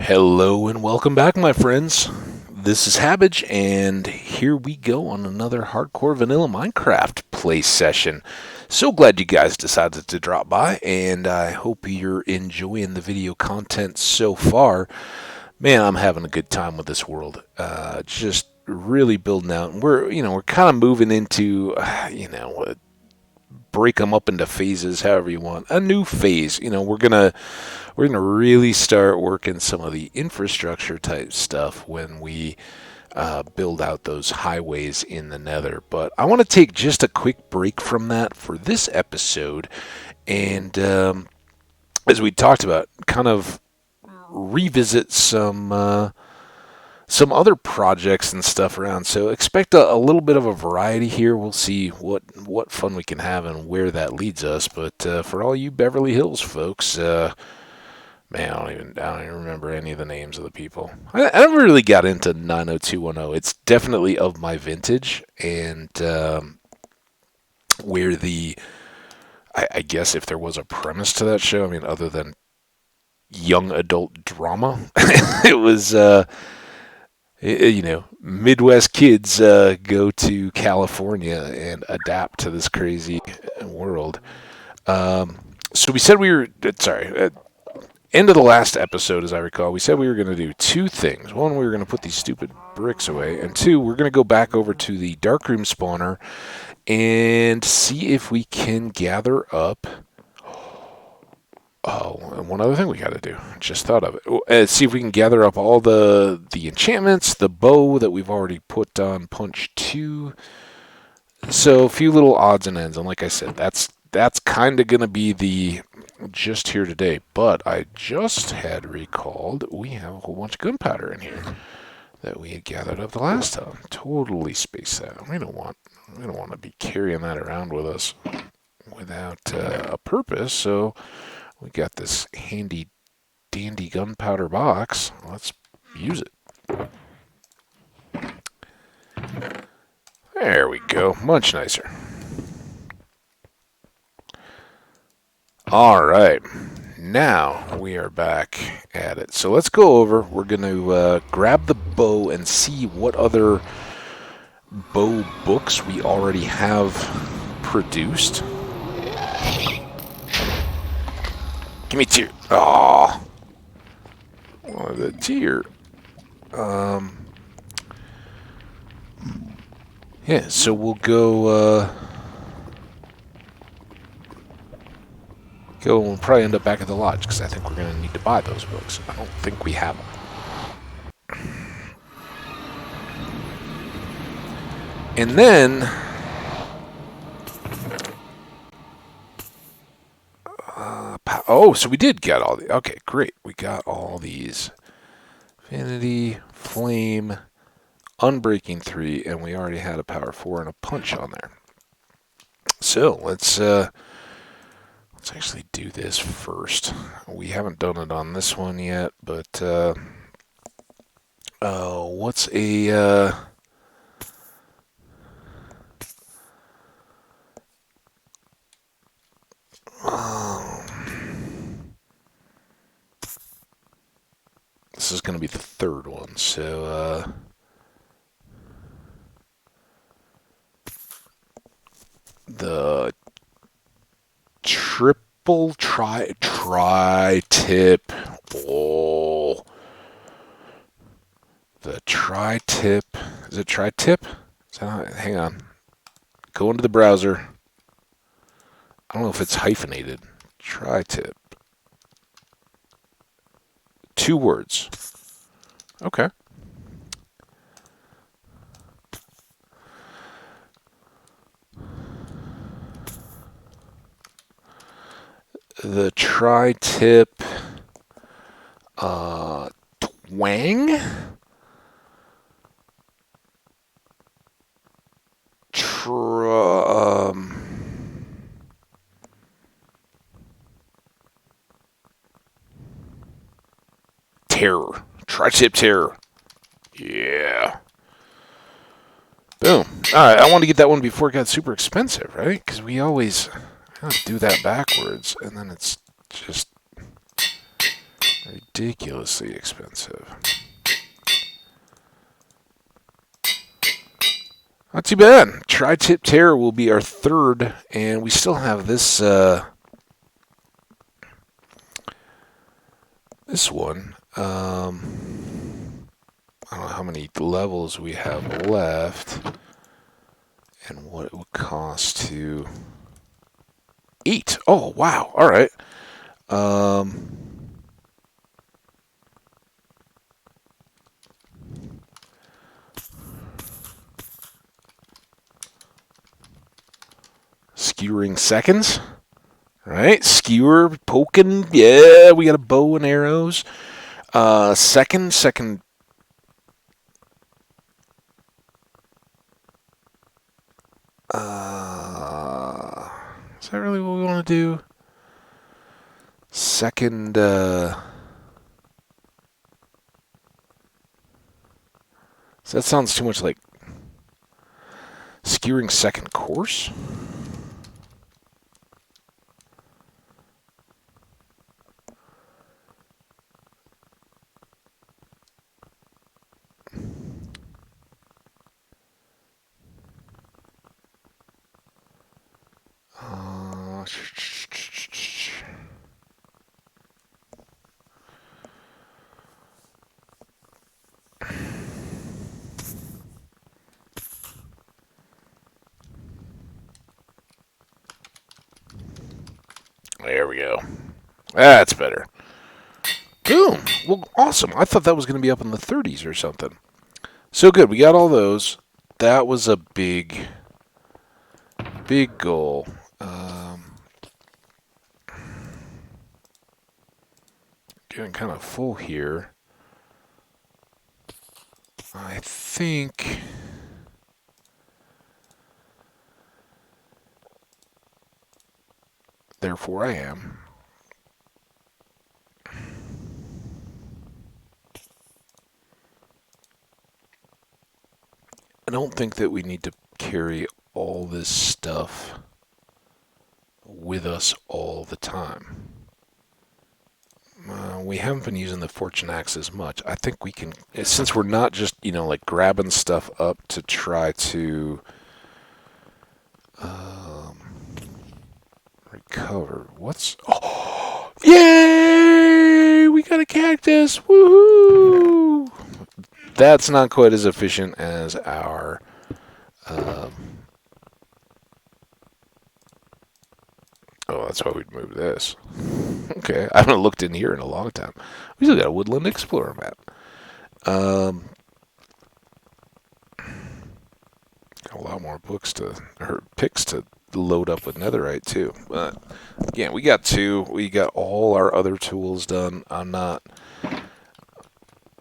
Hello and welcome back, my friends. This is Hambbage, and here we go on another Hardcore Vanilla Minecraft play session. So glad you guys decided to drop by, and I hope you're enjoying the video content so far. Man, I'm having a good time with this world. Just really building out, and we're kind of moving into, break them up into phases, however you want. A new phase. We're gonna really start working some of the infrastructure type stuff when we build out those highways in the Nether. But I want to take just a quick break from that for this episode, and as we talked about, kind of revisit some other projects and stuff around. So expect a little bit of a variety here. We'll see what fun we can have and where that leads us. But for all you Beverly Hills folks, man, I don't even remember any of the names of the people. I never really got into 90210. It's definitely of my vintage, and where I guess if there was a premise to that show, I mean, other than young adult drama, it was Midwest kids go to California and adapt to this crazy world. So we said end of the last episode, as I recall, we said we were going to do two things. One, we were going to put these stupid bricks away, and two, we're going to go back over to the darkroom spawner and see if we can gather up. Oh, and one other thing we got to do. Just thought of it. See if we can gather up all the enchantments, the bow that we've already put on punch 2. So a few little odds and ends, and like I said, that's kind of going to be the just here today. But I just had recalled we have a whole bunch of gunpowder in here that we had gathered up the last time. Totally spaced that. We don't want to be carrying that around with us without a purpose. So we got this handy dandy gunpowder box. Let's use it. There we go. Much nicer. All right. Now we are back at it. So let's go over. We're going to grab the bow and see what other bow books we already have produced. Give me a tear. Aw. Oh, the tear. Yeah, so we'll go, we'll probably end up back at the lodge, because I think we're going to need to buy those books. I don't think we have them. And then so we did get all the... Okay, great. We got all these. Affinity, Flame, Unbreaking 3, and we already had a Power 4 and a Punch on there. So, let's actually do this first. We haven't done it on this one yet, but what's a... This is going to be the third one, so the triple tri-tip. Oh, the tri-tip. Is it tri-tip? Hang on. Go into the browser. I don't know if it's hyphenated. Tri-tip. 2 words. Okay. The tri-tip twang. Terror. Tritip Terror. Yeah. Boom. Alright, I want to get that one before it got super expensive, right? Because we always do that backwards, and then it's just very ridiculously expensive. Not too bad. Tritip Terror will be our third, and we still have this this one. I don't know how many levels we have left, and what it would cost to eat. Oh wow! All right. Skewering seconds. Right, skewer, poking, yeah, we got a bow and arrows. Second. Is that really what we want to do? Second, so that sounds too much like skewering second course? There we go. That's better. Boom. Well, awesome. I thought that was going to be up in the 30s or something. So good. We got all those. That was a big goal. Getting kind of full here. I think... Therefore I am. I don't think that we need to carry all this stuff with us all the time. We haven't been using the fortune axe as much. I think we can, since we're not just, like grabbing stuff up to try to recover. Oh, yay! We got a cactus! Woohoo! That's not quite as efficient as our oh, that's why we'd move this. Okay, I haven't looked in here in a long time. We still got a Woodland Explorer map. Got a lot more books or picks to load up with netherite too. But again, we got two. We got all our other tools done. I'm not.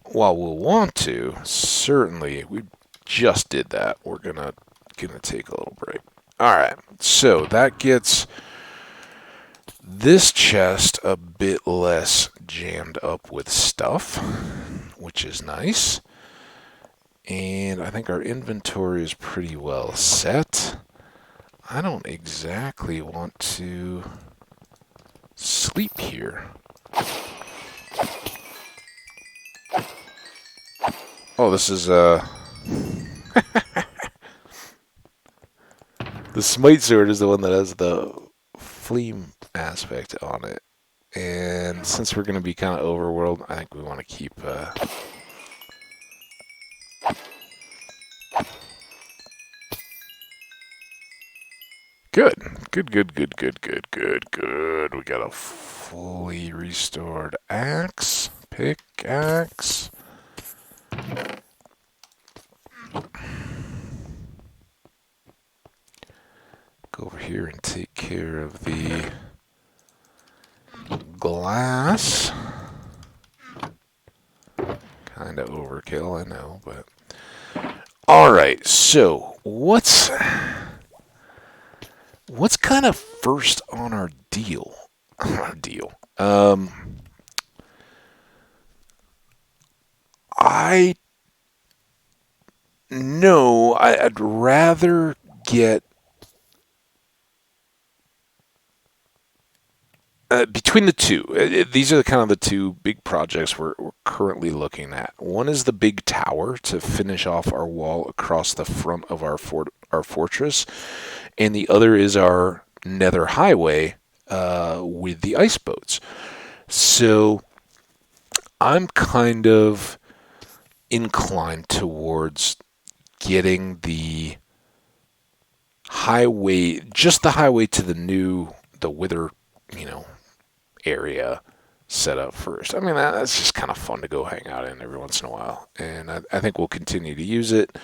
While we'll want to, certainly, we just did that. We're gonna take a little break. All right, so that gets this chest a bit less jammed up with stuff, which is nice. And I think our inventory is pretty well set. I don't exactly want to sleep here. Oh, this is the smite sword is the one that has the flame aspect on it. And since we're going to be kind of overworld, I think we want to keep Good. We got a fully restored axe, pickaxe. Go over here and take care of the glass. Kind of overkill, I know, but... Alright, so what's kind of first on our deal? I know I'd rather get Between the two, these are kind of the two big projects we're currently looking at. One is the big tower to finish off our wall across the front of our fortress, and the other is our nether highway with the ice boats. So I'm kind of inclined towards getting the highway, just the highway to the Wither, you know, area set up first. I mean, that's just kind of fun to go hang out in every once in a while, and I think we'll continue to use it.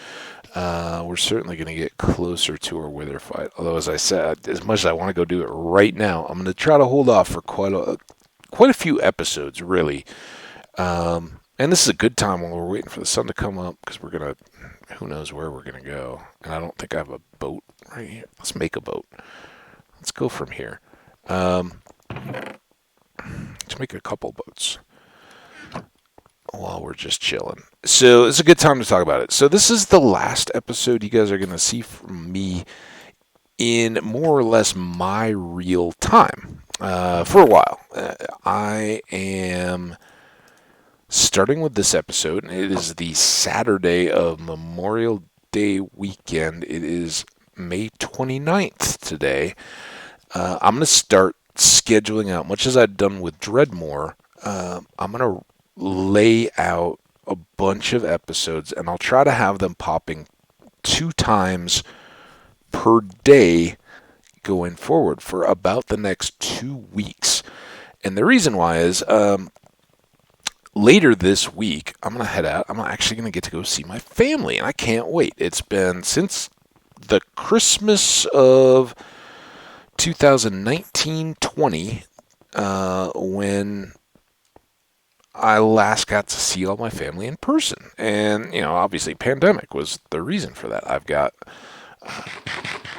We're certainly going to get closer to our Wither fight. Although, as I said, as much as I want to go do it right now, I'm going to try to hold off for quite a few episodes, really. And this is a good time while we're waiting for the sun to come up, because who knows where we're going to go. And I don't think I have a boat right here. Let's make a boat. Let's go from here. Let's make a couple boats while we're just chilling. So it's a good time to talk about it. So this is the last episode you guys are going to see from me in more or less my real time for a while. I am starting with this episode, and it is the Saturday of Memorial Day weekend. It is May 29th today. I'm going to start scheduling out, much as I've done with Dreadmore. I'm going to lay out a bunch of episodes, and I'll try to have them popping 2 times per day going forward for about the next 2 weeks. And the reason why is later this week, I'm going to head out. I'm actually going to get to go see my family, and I can't wait. It's been since the Christmas of 2019-20 when I last got to see all my family in person. And, obviously pandemic was the reason for that. I've got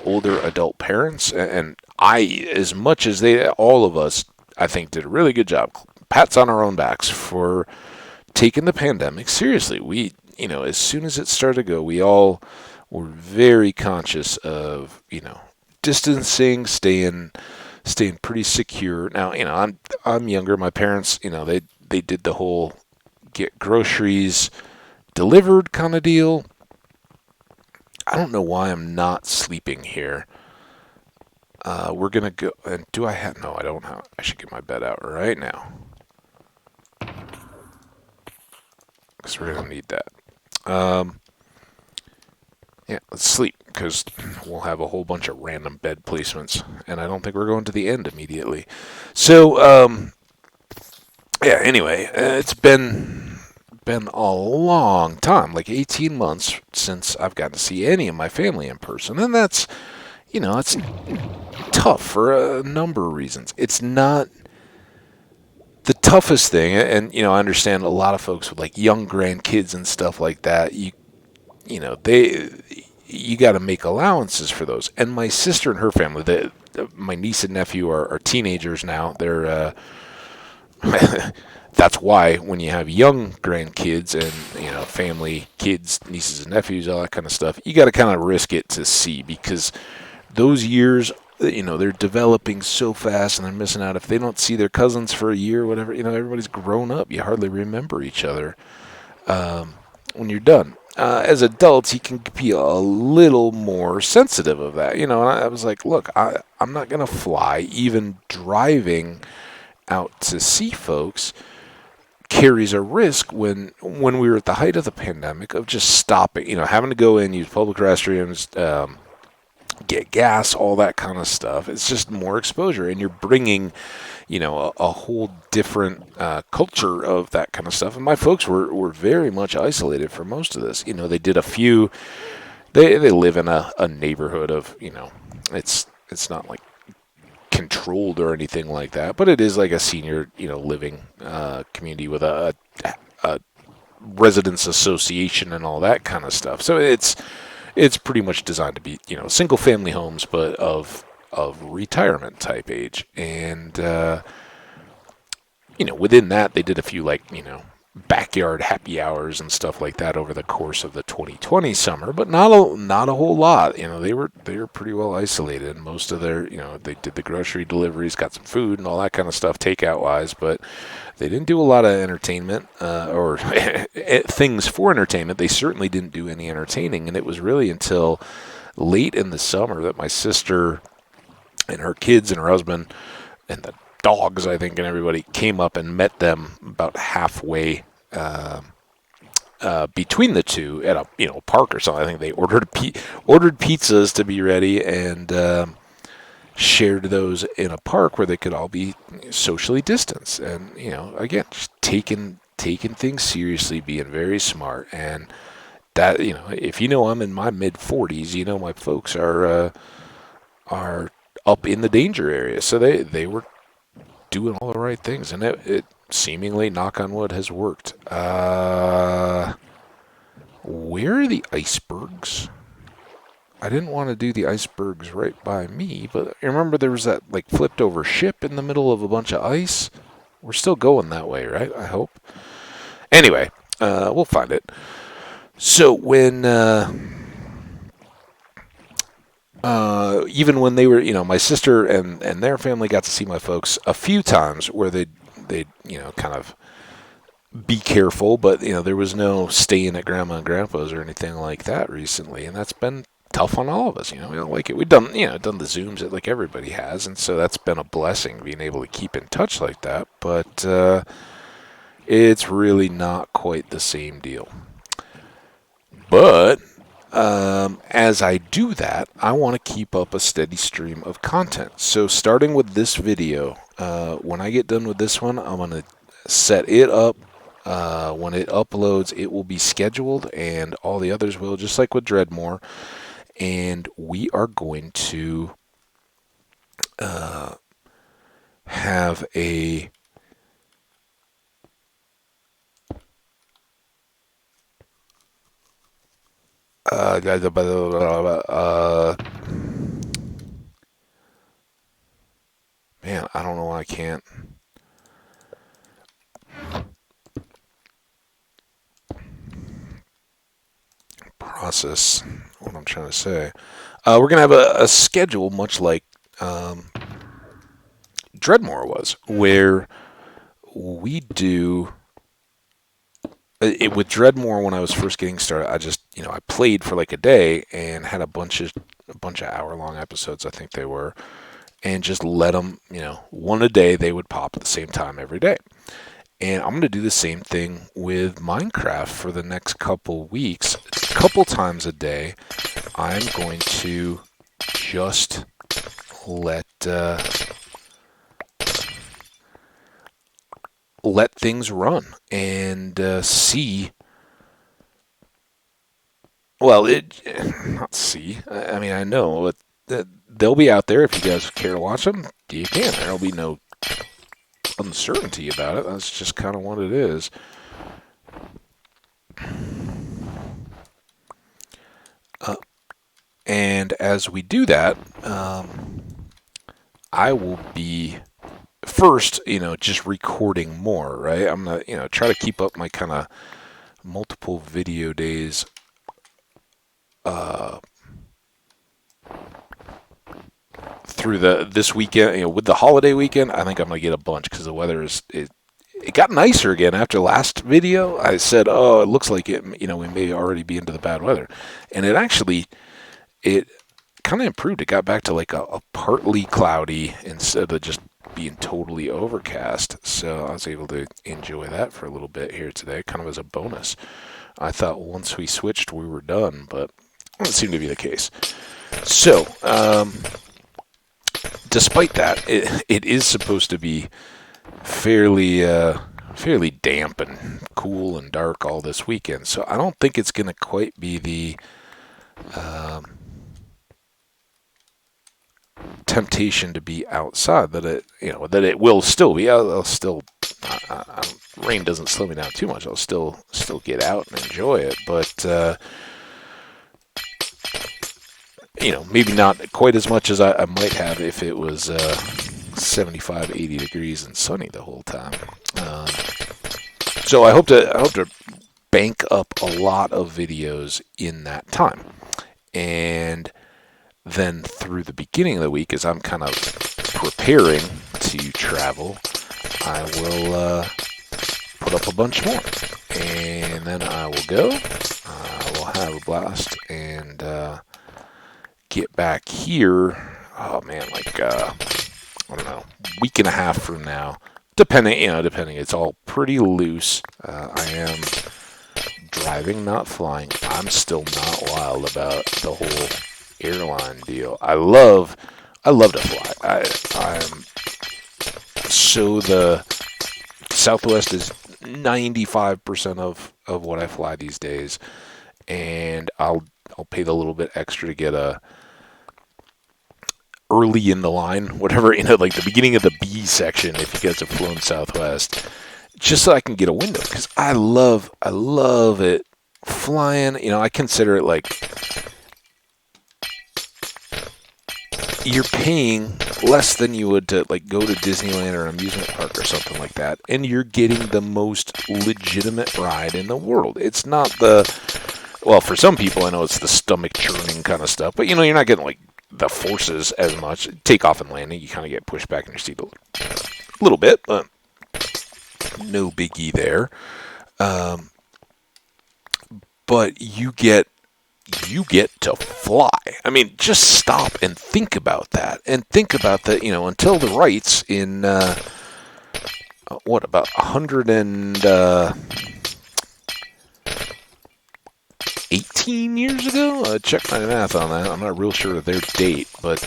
older adult parents, and I, as much as all of us, I think, did a really good job. Pats on our own backs for taking the pandemic seriously. We, as soon as it started to go, we all were very conscious of, distancing, staying pretty secure. Now, I'm younger. My parents, they did the whole get groceries delivered kind of deal. I don't know why I'm not sleeping here. We're gonna go. And do I have? No, I don't have. I should get my bed out right now, because we're gonna need that. Yeah, let's sleep, because we'll have a whole bunch of random bed placements, and I don't think we're going to the end immediately. So, yeah, anyway, it's been a long time, like 18 months since I've gotten to see any of my family in person, and that's, it's tough for a number of reasons. It's not the toughest thing, and, I understand a lot of folks with, like, young grandkids and stuff like that, you got to make allowances for those. And my sister and her family, my niece and nephew are teenagers now. They're that's why when you have young grandkids and family, kids, nieces and nephews, all that kind of stuff, you got to kind of risk it to see, because those years, they're developing so fast, and they're missing out if they don't see their cousins for a year, whatever. Everybody's grown up. You hardly remember each other when you're done. As adults, you can be a little more sensitive of that, and I was like, look, I'm not going to fly. Even driving out to see folks carries a risk when we were at the height of the pandemic of just stopping, having to go in, use public restrooms, get gas, all that kind of stuff. It's just more exposure, and you're bringing a whole different culture of that kind of stuff. And my folks were very much isolated for most of this. They did a few. They live in a neighborhood of, it's not like controlled or anything like that, but it is like a senior living community with a residents association and all that kind of stuff. So it's pretty much designed to be single family homes, but of retirement type age. And within that, they did a few, like, backyard happy hours and stuff like that over the course of the 2020 summer, but not a whole lot. They were pretty well isolated. Most of their, they did the grocery deliveries, got some food and all that kind of stuff takeout wise, but they didn't do a lot of entertainment or things for entertainment. They certainly didn't do any entertaining, and it was really until late in the summer that my sister and her kids and her husband and the dogs, I think, and everybody came up and met them about halfway between the two at a park or something. I think they ordered pizzas to be ready and shared those in a park where they could all be socially distanced. And again, just taking things seriously, being very smart. And that, if I'm in my mid 40s, my folks are up in the danger area, so they were doing all the right things, and it seemingly, knock on wood, has worked. Where are the icebergs? I didn't want to do the icebergs right by me, but I remember there was that flipped over ship in the middle of a bunch of ice. We're still going that way, right? I hope. Anyway, we'll find it. So when even when they were, my sister and their family got to see my folks a few times where they'd kind of be careful, but, there was no staying at Grandma and Grandpa's or anything like that recently, and that's been tough on all of us. We don't like it. We've done the Zooms that like everybody has, and so that's been a blessing, being able to keep in touch like that, but it's really not quite the same deal. But as I do that, I want to keep up a steady stream of content. So starting with this video, when I get done with this one, I'm going to set it up. When it uploads, it will be scheduled, and all the others will, just like with Dreadmore. And we are going to have a man, I don't know why I can't. Process what I'm trying to say. We're going to have a schedule much like Dreadmore was, where we do it with Dreadmore. When I was first getting started, I just I played for a day and had a bunch of hour-long episodes, I think they were, and just let them, one a day, they would pop at the same time every day. And I'm going to do the same thing with Minecraft for the next couple weeks. A couple times a day, I'm going to just let things run and see. Well, not see. I mean, I know they'll be out there if you guys care to watch them. You can. There'll be no uncertainty about it. That's just kind of what it is. And as we do that, I will be first, just recording more, right? I'm gonna, try to keep up my kind of multiple video days through this weekend, with the holiday weekend. I think I'm gonna get a bunch because the weather it got nicer again after last video. I said, oh, it looks like it, we may already be into the bad weather, and it kind of improved. It got back to a partly cloudy instead of just being totally overcast. So I was able to enjoy that for a little bit here today, kind of as a bonus. I thought once we switched, we were done, but it doesn't seem to be the case. So, despite that, it is supposed to be fairly damp and cool and dark all this weekend. So I don't think it's going to quite be the temptation to be outside that it will still be. I'll still rain doesn't slow me down too much. I'll still get out and enjoy it, but maybe not quite as much as I might have if it was 75, 80 degrees and sunny the whole time. So I hope to bank up a lot of videos in that time. And then through the beginning of the week, as I'm kind of preparing to travel, I will put up a bunch more. And then I will go. I will have a blast and get back here. Oh man, like I don't know, week and a half from now. Depending, it's all pretty loose. I am driving, not flying. I'm still not wild about the whole airline deal. I love to fly. I'm so the Southwest is 95% of what I fly these days, and I'll pay the little bit extra to get a early in the line, whatever, like the beginning of the B section if you guys have flown Southwest, just so I can get a window, because I love it flying. I consider it like you're paying less than you would to like go to Disneyland or an amusement park or something like that, and you're getting the most legitimate ride in the world. It's not well, for some people I know it's the stomach churning kind of stuff, but you're not getting like the forces as much. Takeoff and landing, you kind of get pushed back in your seat a little bit, but no biggie there. But you get to fly. I mean, just stop and think about that. And think about that, until the rights in, about 118 years ago? Check my math on that. I'm not real sure of their date. But,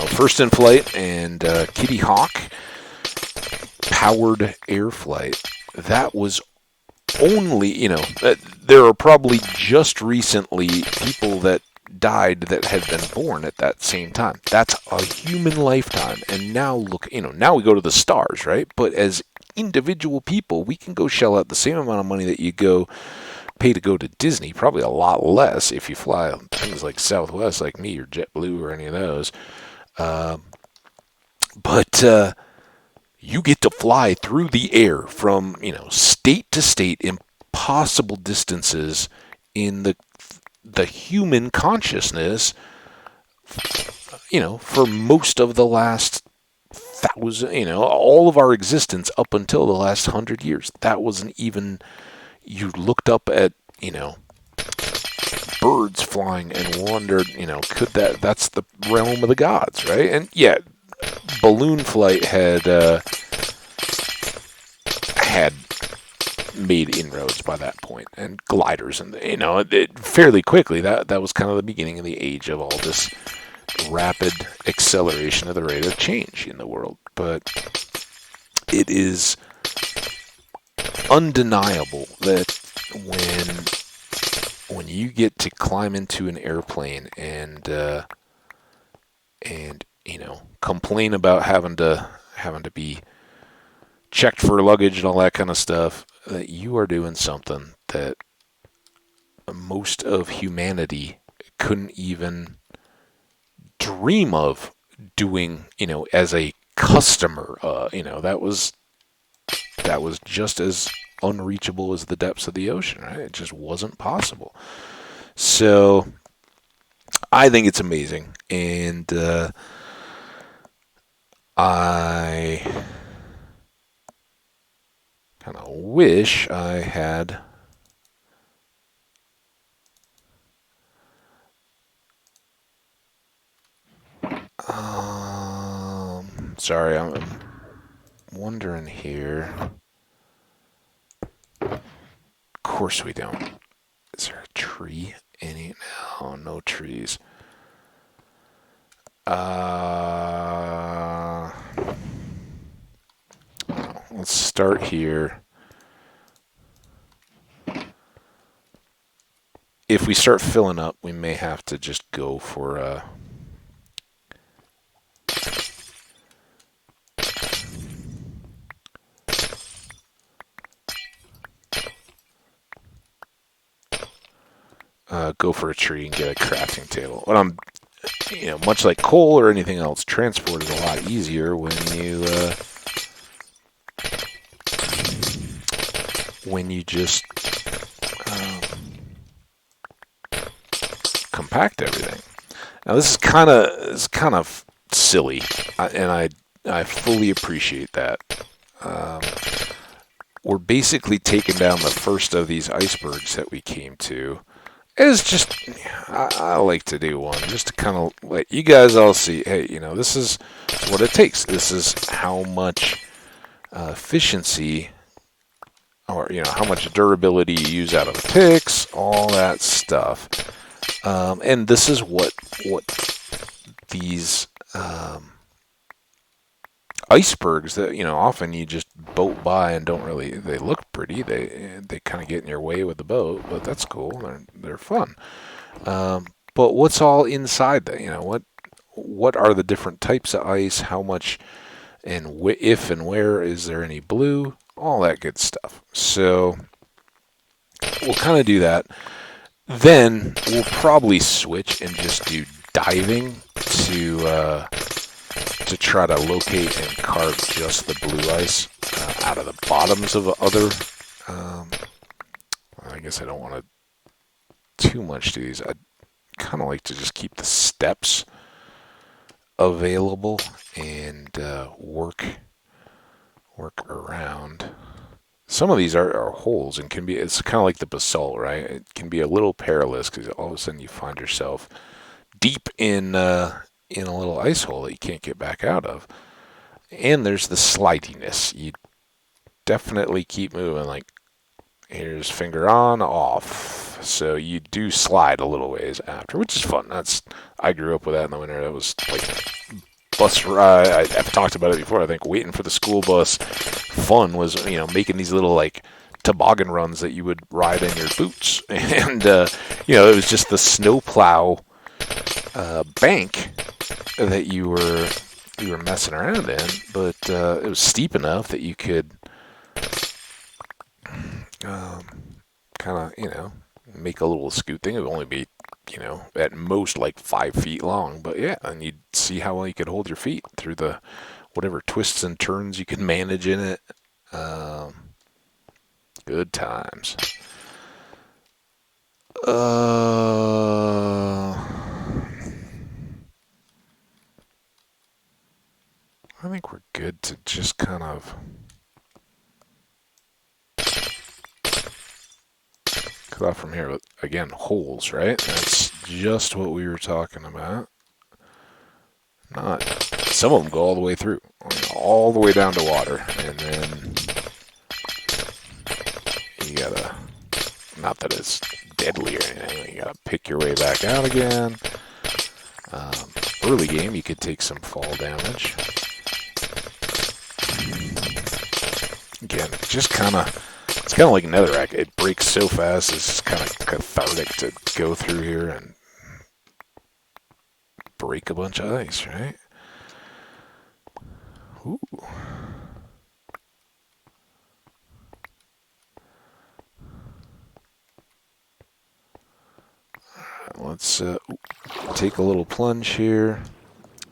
first in flight and Kitty Hawk powered air flight. That was only, there are probably just recently people that died that had been born at that same time. That's a human lifetime. And now look, now we go to the stars, right? But as individual people, we can go shell out the same amount of money that you pay to go to Disney, probably a lot less if you fly on things like Southwest, like me, or JetBlue, or any of those. But you get to fly through the air from, state to state, impossible distances in the human consciousness, for most of the last 1,000, all of our existence up until the last 100 years. That wasn't even, you looked up at, birds flying and wondered, that's the realm of the gods, right? And yeah, balloon flight had made inroads by that point, and gliders, and fairly quickly that was kind of the beginning of the age of all this rapid acceleration of the rate of change in the world. But it is undeniable that when you get to climb into an airplane and complain about having to be checked for luggage and all that kind of stuff, that you are doing something that most of humanity couldn't even dream of doing, as a customer. That was just as unreachable as the depths of the ocean, right? It just wasn't possible. So I think it's amazing, and I kind of wish I had sorry, I'm wondering here. Of course we don't. Is there a tree in it? No trees. Let's start here. If we start filling up, we may have to just go for a tree and get a crafting table. What I'm, much like coal or anything else, transport is a lot easier when when you just compact everything. Now this is kind of silly, and I fully appreciate that. We're basically taking down the first of these icebergs that we came to. It's just, I like to do one just to kind of let you guys all see, hey, this is what it takes. This is how much efficiency, or how much durability you use out of the picks, all that stuff. And this is what these icebergs that often you just boat by and don't really, they look pretty, they kind of get in your way with the boat, but that's cool, they're fun. But what's all inside that? What are the different types of ice? How much, and if and where is there any blue? All that good stuff. So we'll kind of do that. Then we'll probably switch and just do diving to try to locate and carve just the blue ice out of the bottoms of other. I guess I don't want to too much do these. I'd kind of like to just keep the steps available and work around. Some of these are holes and it's kind of like the basalt, right? It can be a little perilous because all of a sudden you find yourself deep in a little ice hole that you can't get back out of. And there's the slidiness. You definitely keep moving, like here's finger on, off. So you do slide a little ways after, which is fun. I grew up with that in the winter. That was like bus ride. I've talked about it before. I think waiting for the school bus fun was, making these little like toboggan runs that you would ride in your boots. And, it was just the snowplow bank that you were messing around in, but it was steep enough that you could kind of, make a little scoot thing. It would only be, at most like 5 feet long, but yeah, and you'd see how well you could hold your feet through the whatever twists and turns you could manage in it. Good times. I think we're good to just kind of cut off from here. But again, holes, right? That's just what we were talking about. Not some of them go all the way through, all the way down to water, and then you gotta, not that it's deadly or anything, you gotta pick your way back out again. Early game, you could take some fall damage. Again, just it's kind of like netherrack. It breaks so fast, it's kind of cathartic to go through here and break a bunch of ice, right? Ooh. Let's take a little plunge here.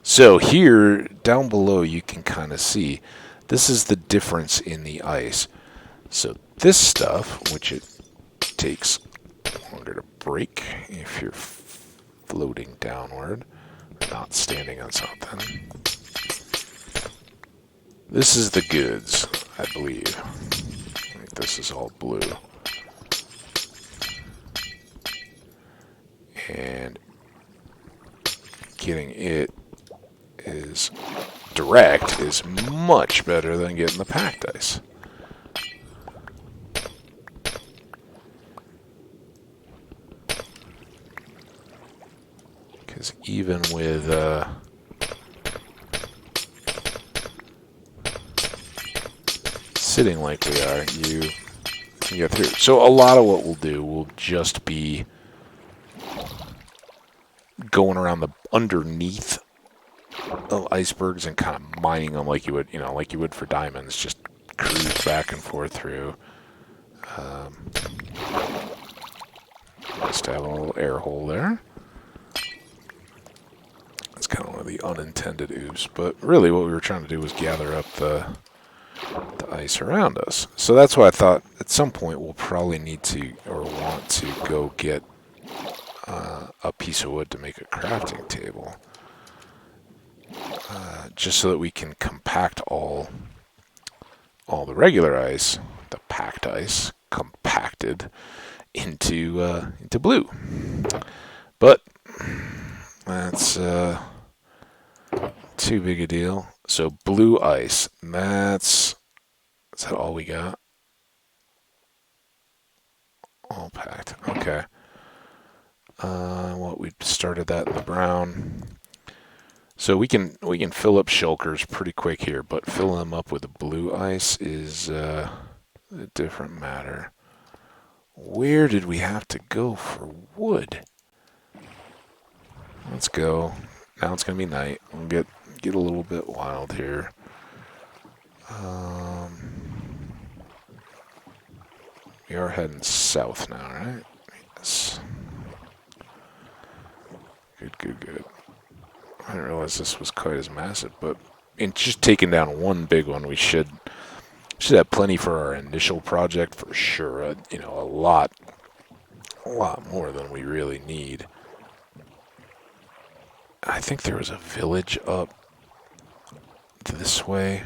So here, down below, you can kind of see, this is the difference in the ice. So this stuff, which it takes longer to break if you're floating downward, not standing on something. This is the goods, I believe. I think this is all blue. And getting it is direct is much better than getting the packed ice. Because even with sitting like we are, you get through. So a lot of what we'll do will just be going around the underneath of icebergs and kind of mining them like you would for diamonds. Just cruise back and forth through. Just have a little air hole there. That's kind of one of the unintended oops, but really what we were trying to do was gather up the the ice around us. So that's why I thought at some point we'll probably need to or want to go get a piece of wood to make a crafting table. Just so that we can compact all the regular ice, the packed ice, compacted into blue. But that's too big a deal. So blue ice. Is that all we got? All packed. Okay. We started that in the brown. So we can fill up shulkers pretty quick here, but filling them up with the blue ice is a different matter. Where did we have to go for wood? Let's go. Now it's gonna be night. We'll get a little bit wild here. We are heading south now, right? Yes. Good. I didn't realize this was quite as massive, but in just taking down one big one, we should have plenty for our initial project for sure. A lot more than we really need. I think there was a village up this way.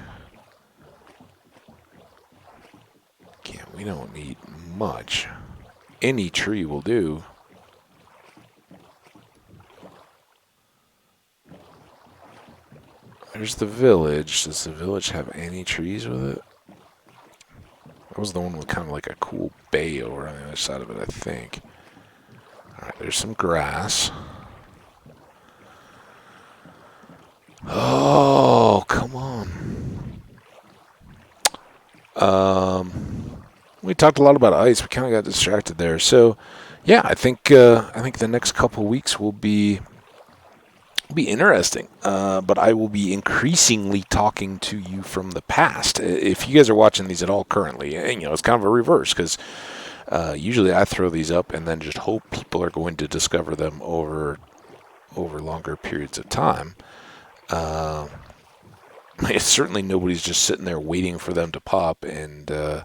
Yeah, we don't need much. Any tree will do. There's the village. Does the village have any trees with it? That was the one with kind of like a cool bay over on the other side of it, I think. Alright, there's some grass. Oh, come on. We talked a lot about ice. We kind of got distracted there. So, yeah, I think the next couple weeks will be interesting, but I will be increasingly talking to you from the past. If you guys are watching these at all currently, it's kind of a reverse, because usually I throw these up and then just hope people are going to discover them over longer periods of time. It's certainly nobody's just sitting there waiting for them to pop, and no,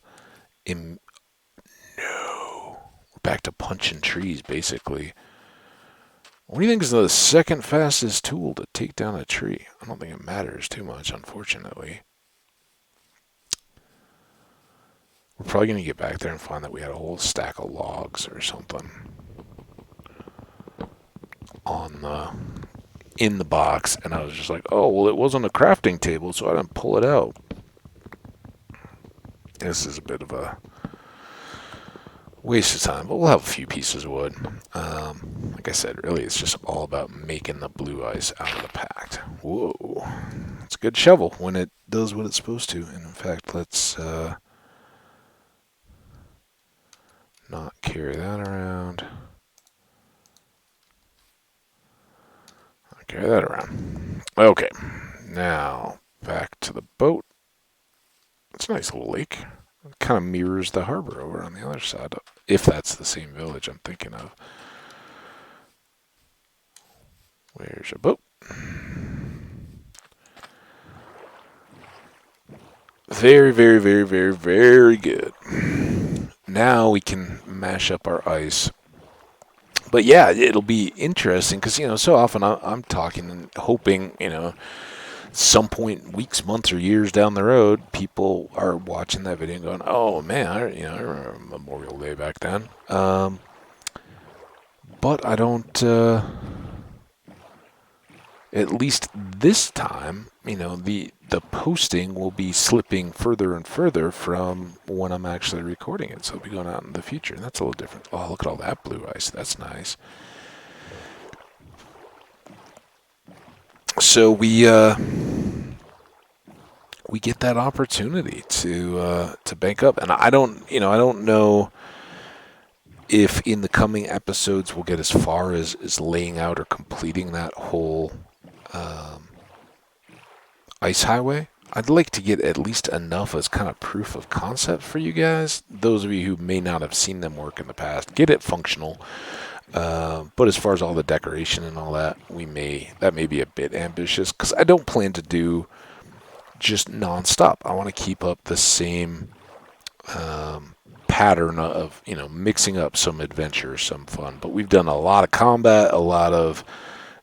we're back to punching trees, basically. What do you think is the second fastest tool to take down a tree? I don't think it matters too much, unfortunately. We're probably going to get back there and find that we had a whole stack of logs or something in the box, and I was just like, oh, well, it wasn't a crafting table, so I didn't pull it out. This is a bit of a waste of time, but we'll have a few pieces of wood. Like I said, really, it's just all about making the blue ice out of the packed. Whoa. It's a good shovel when it does what it's supposed to. And in fact, let's not carry that around. Not carry that around. Okay. Now, back to the boat. It's a nice little lake. It kind of mirrors the harbor over on the other side, if that's the same village I'm thinking of. Where's your boat? Very, very, very, very, very good. Now we can mash up our ice. But yeah, it'll be interesting because, so often I'm talking and hoping, some point, weeks, months, or years down the road, people are watching that video and going, "Oh man, I remember Memorial Day back then." But I don't. At least this time, the posting will be slipping further and further from when I'm actually recording it. So it'll be going out in the future, and that's a little different. Oh, look at all that blue ice. That's nice. So we get that opportunity to bank up, and I don't know if in the coming episodes we'll get as far as laying out or completing that whole ice highway. I'd like to get at least enough as kind of proof of concept for you guys. Those of you who may not have seen them work in the past, get it functional. But as far as all the decoration and all that, that may be a bit ambitious, because I don't plan to do just nonstop. I want to keep up the same pattern of, mixing up some adventure, some fun. But we've done a lot of combat, a lot of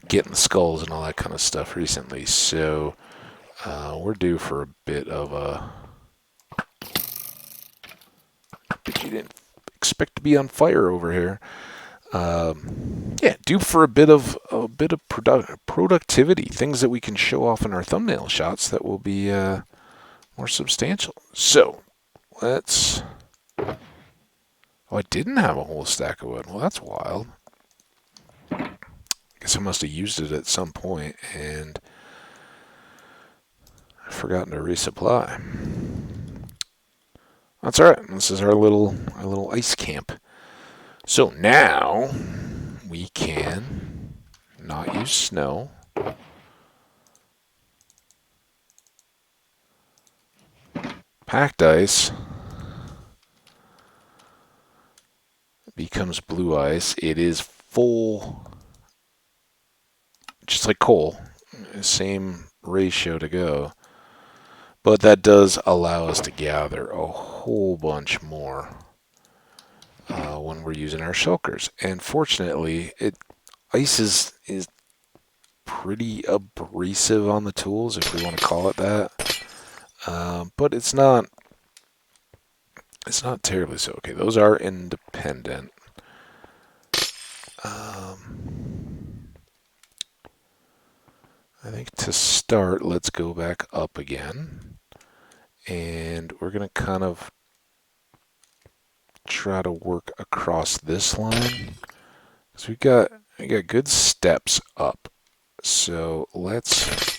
getting the skulls and all that kind of stuff recently. So we're due for a bit of a... But you didn't expect to be on fire over here. Yeah, due for a bit of productivity, things that we can show off in our thumbnail shots that will be more substantial. So let's... Oh, I didn't have a whole stack of wood. Well, that's wild. I guess I must have used it at some point and I've forgotten to resupply. That's all right. This is our little ice camp. So now we can not use snow. Packed ice becomes blue ice. It is full, just like coal, same ratio to go. But that does allow us to gather a whole bunch more when we're using our shulkers. And fortunately, ice is pretty abrasive on the tools, if we want to call it that. But it's not terribly so. Okay, those are independent. I think to start, let's go back up again. And we're going to kind of try to work across this line. So we got good steps up. So let's...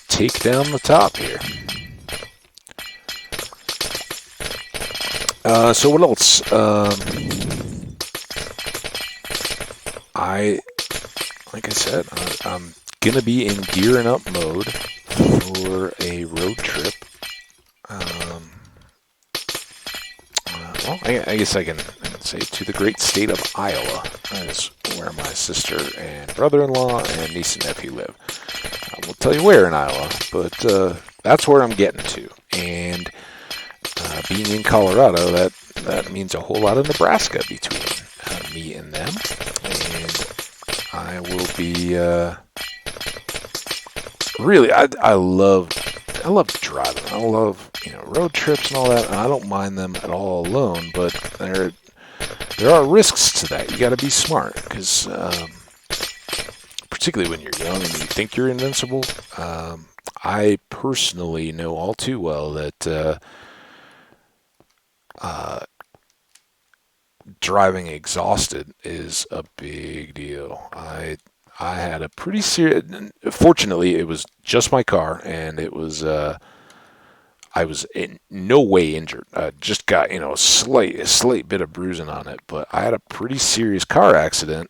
take down the top here. So what else? Like I said, I'm gonna be in gearing up mode for a road trip. Well, I guess I can say to the great state of Iowa. That is where my sister and brother-in-law and niece and nephew live. I won't tell you where in Iowa, but that's where I'm getting to. And being in Colorado, that means a whole lot of Nebraska between me and them. And I will be really. I love driving. I love road trips and all that. And I don't mind them at all alone. But there are risks to that. You got to be smart because. Particularly when you're young and you think you're invincible. I personally know all too well that driving exhausted is a big deal. I had a pretty serious... Fortunately, it was just my car, and it was... I was in no way injured. I just got, a slight bit of bruising on it, but I had a pretty serious car accident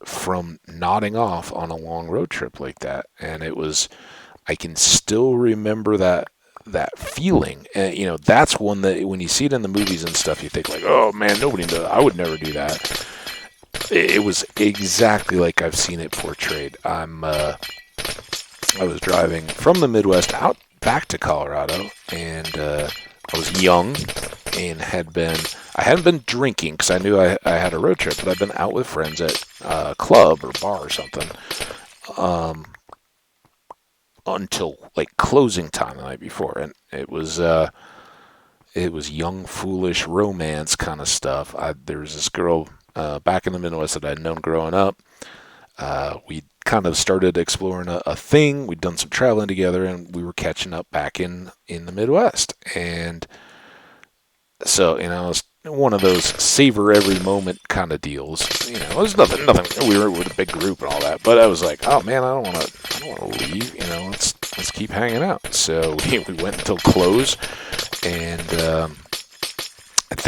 from nodding off on a long road trip like that. And it was, I can still remember that feeling. And, that's one that when you see it in the movies and stuff, you think like, oh man, nobody does. I would never do that. It was exactly like I've seen it portrayed. I was driving from the Midwest out back to Colorado, and I was young and I hadn't been drinking because I knew I had a road trip, but I'd been out with friends at a club or bar or something until like closing time the night before, and it was young, foolish romance kind of stuff. There was this girl back in the Midwest that I'd known growing up. We kind of started exploring a thing. We'd done some traveling together, and we were catching up back in the Midwest. And so, it was one of those savor every moment kind of deals. It was nothing. We were with a big group and all that, but I was like, oh man, I don't want to leave. Let's keep hanging out. So we went until close, and at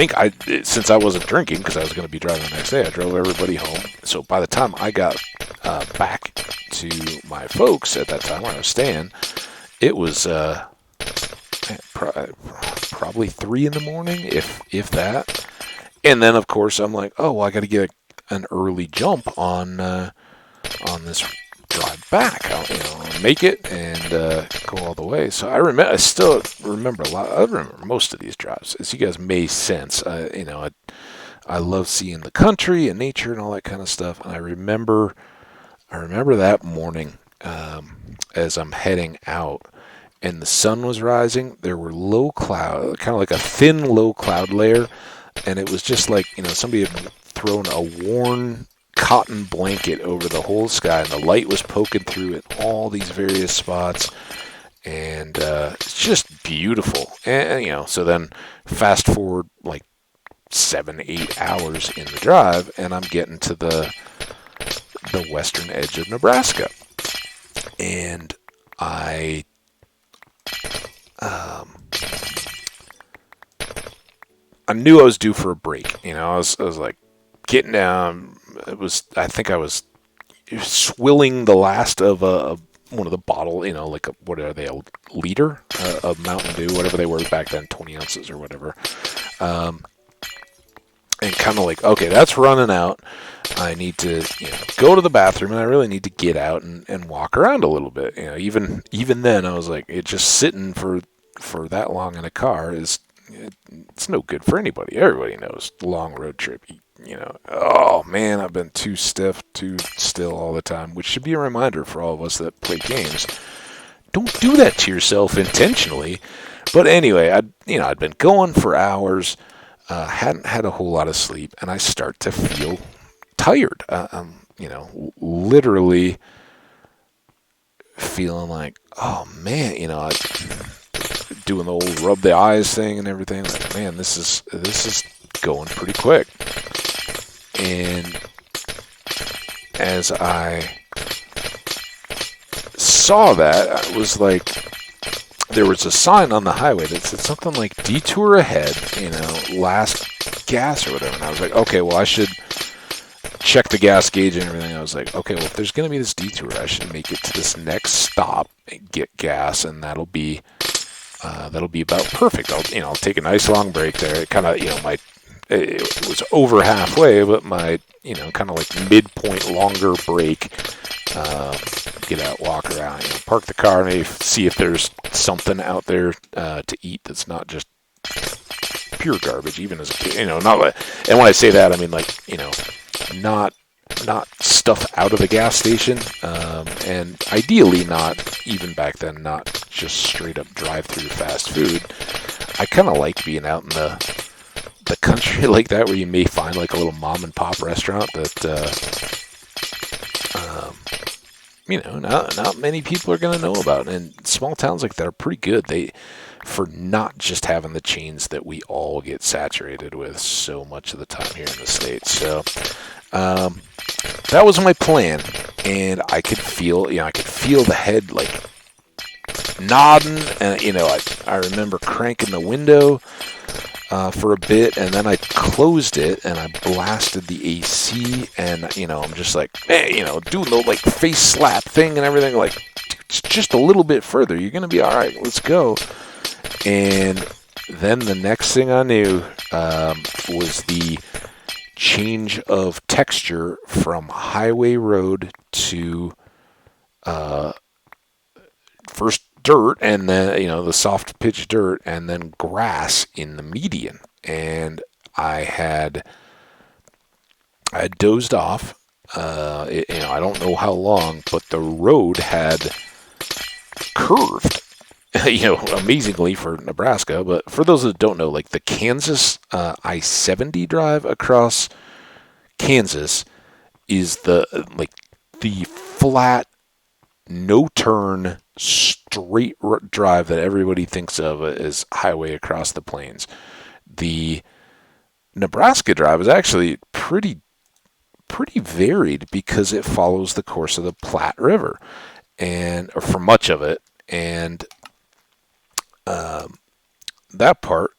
think since I wasn't drinking because I was going to be driving the next day, I drove everybody home. So by the time I got back to my folks at that time where I was staying, it was probably 3 in the morning, if that. And then of course I'm like, oh, well, I got to get an early jump on this drive back. I'll make it and go all the way. So I still remember a lot. I remember most of these drives, as you guys may sense. I love seeing the country and nature and all that kind of stuff. And I remember that morning as I'm heading out, and the sun was rising. There were low cloud, kind of like a thin low cloud layer, and it was just like somebody had thrown a worn cotton blanket over the whole sky, and the light was poking through at all these various spots, and it's just beautiful. And so then fast forward like 7-8 hours in the drive, and I'm getting to the western edge of Nebraska, and I knew I was due for a break. I was like getting down. I think I was swilling the last of one of the bottle, like what are they, a liter of Mountain Dew, whatever they were back then, 20 ounces or whatever. And kind of like, okay, that's running out. I need to go to the bathroom, and I really need to get out and walk around a little bit. Even then, I was like, it just sitting for that long in a car it's no good for anybody. Everybody knows long road trip. Oh man, I've been too stiff, too still all the time, which should be a reminder for all of us that play games. Don't do that to yourself intentionally. But anyway, I'd been going for hours. Hadn't had a whole lot of sleep, and I start to feel tired. Literally feeling like, oh man, doing the old rub the eyes thing and everything. Like, man, this is going pretty quick. And as I saw that, I was like, there was a sign on the highway that said something like detour ahead, last gas or whatever. And I was like, okay, well, I should check the gas gauge and everything. I was like, okay, well, if there's going to be this detour, I should make it to this next stop and get gas, and that'll be about perfect. I'll take a nice long break there. It kind of, it was over halfway, but my, kind of like midpoint longer break, get out, walk around, park the car, maybe see if there's something out there to eat that's not just pure garbage, even as a kid, not. And when I say that, I mean like, not stuff out of the gas station, and ideally not, even back then, not just straight up drive-through fast food. I kind of like being out in the country like that, where you may find like a little mom and pop restaurant that not many people are going to know about. And small towns like that are pretty good, for not just having the chains that we all get saturated with so much of the time here in the States. So that was my plan, and I could feel the head like nodding, and I remember cranking the window for a bit, and then I closed it and I blasted the AC, and I'm just like, doing the like face slap thing and everything, like, just a little bit further, you're gonna be all right, let's go. And then the next thing I knew was the change of texture from highway road to first dirt, and then the soft pitch dirt, and then grass in the median. And I had dozed off. I don't know how long, but the road had curved. Amazingly for Nebraska, but for those that don't know, like the Kansas I-70 drive across Kansas is the flat, no turn, straight drive that everybody thinks of as highway across the plains. The Nebraska drive is actually pretty varied because it follows the course of the Platte River, or for much of it, and that part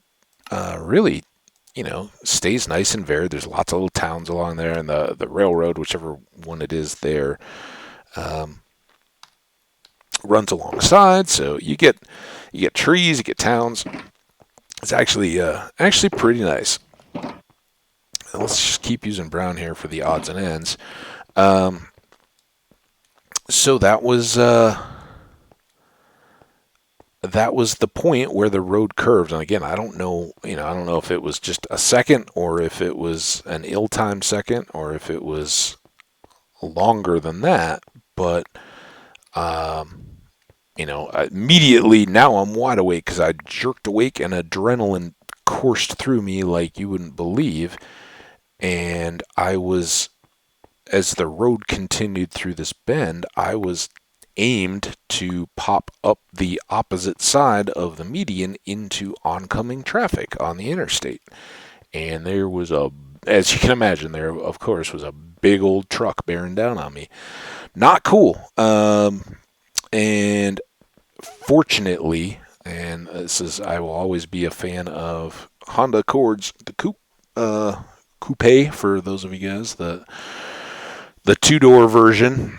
really stays nice and varied. There's lots of little towns along there, and the railroad, whichever one it is there, um, runs alongside. So you get trees, you get towns. It's actually pretty nice. Let's just keep using brown here for the odds and ends. So that was the point where the road curved. And again, I don't know if it was just a second, or if it was an ill-timed second, or if it was longer than that. But immediately now I'm wide awake because I jerked awake and adrenaline coursed through me like you wouldn't believe. And as the road continued through this bend, I was aimed to pop up the opposite side of the median into oncoming traffic on the interstate. And there was as you can imagine, there, of course, was a big old truck bearing down on me. Not cool. And fortunately, and I will always be a fan of Honda Accords, the coupe, for those of you guys, the two-door version.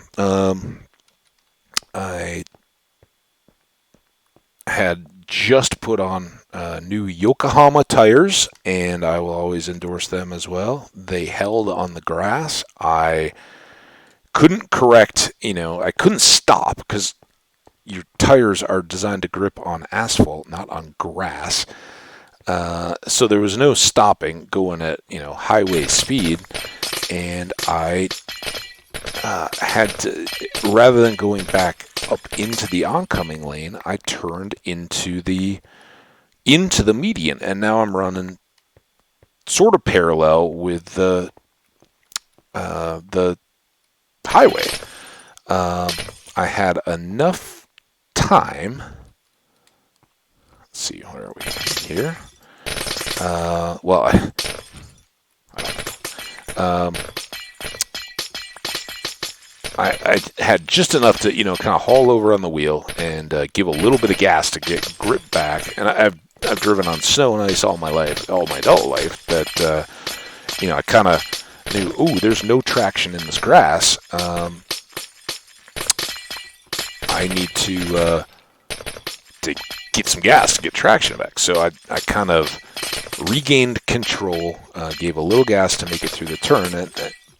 I had just put on new Yokohama tires, and I will always endorse them as well. They held on the grass. I couldn't correct, I couldn't stop because your tires are designed to grip on asphalt, not on grass. So there was no stopping going at, highway speed. And I had to, rather than going back up into the oncoming lane, I turned into the median. And now I'm running sort of parallel with the highway. I had enough time. Let's see, where are we here? I had just enough to, kind of haul over on the wheel and give a little bit of gas to get grip back. And I've driven on snow and ice all my adult life. That I kind of knew, there's no traction in this grass. I need to get some gas to get traction back. So I kind of regained control, gave a little gas to make it through the turn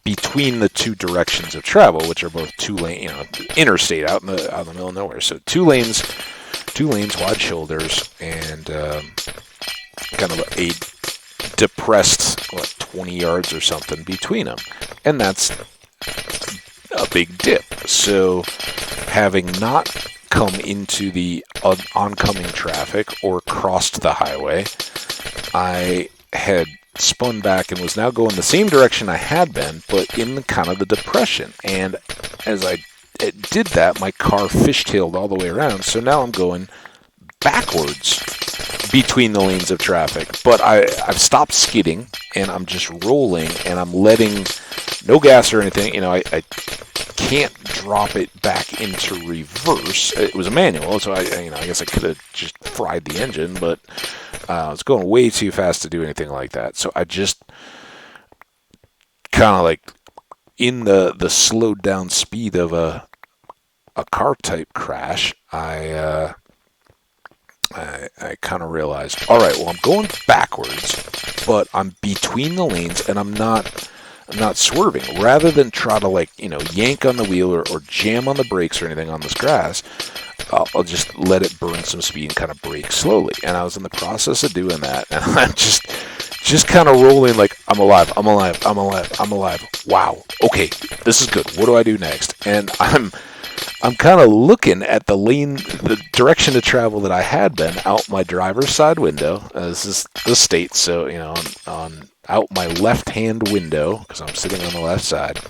between the two directions of travel, which are both two lane, interstate out in the middle of nowhere. So two lanes, wide shoulders, and kind of a depressed 20 yards or something between them, and that's a big dip. So having not come into the oncoming traffic or crossed the highway, I had spun back and was now going the same direction I had been, but in the kind of the depression. And as I did that, my car fishtailed all the way around, so now I'm going backwards between the lanes of traffic. But I've stopped skidding, and I'm just rolling, and I'm letting no gas or anything. I can't drop it back into reverse. It was a manual, so I guess I could have just fried the engine, but I was going way too fast to do anything like that. So I just kind of like in the slowed down speed of a car type crash, I kind of realized, all right, well, I'm going backwards, but I'm between the lanes, and I'm not swerving. Rather than try to yank on the wheel or jam on the brakes or anything on this grass, I'll just let it burn some speed and kind of brake slowly. And I was in the process of doing that, and I'm just kind of rolling like, I'm alive. Wow. Okay, this is good. What do I do next? And I'm kind of looking at the direction of travel that I had been out my driver's side window. This is the state, so on out my left-hand window because I'm sitting on the left side.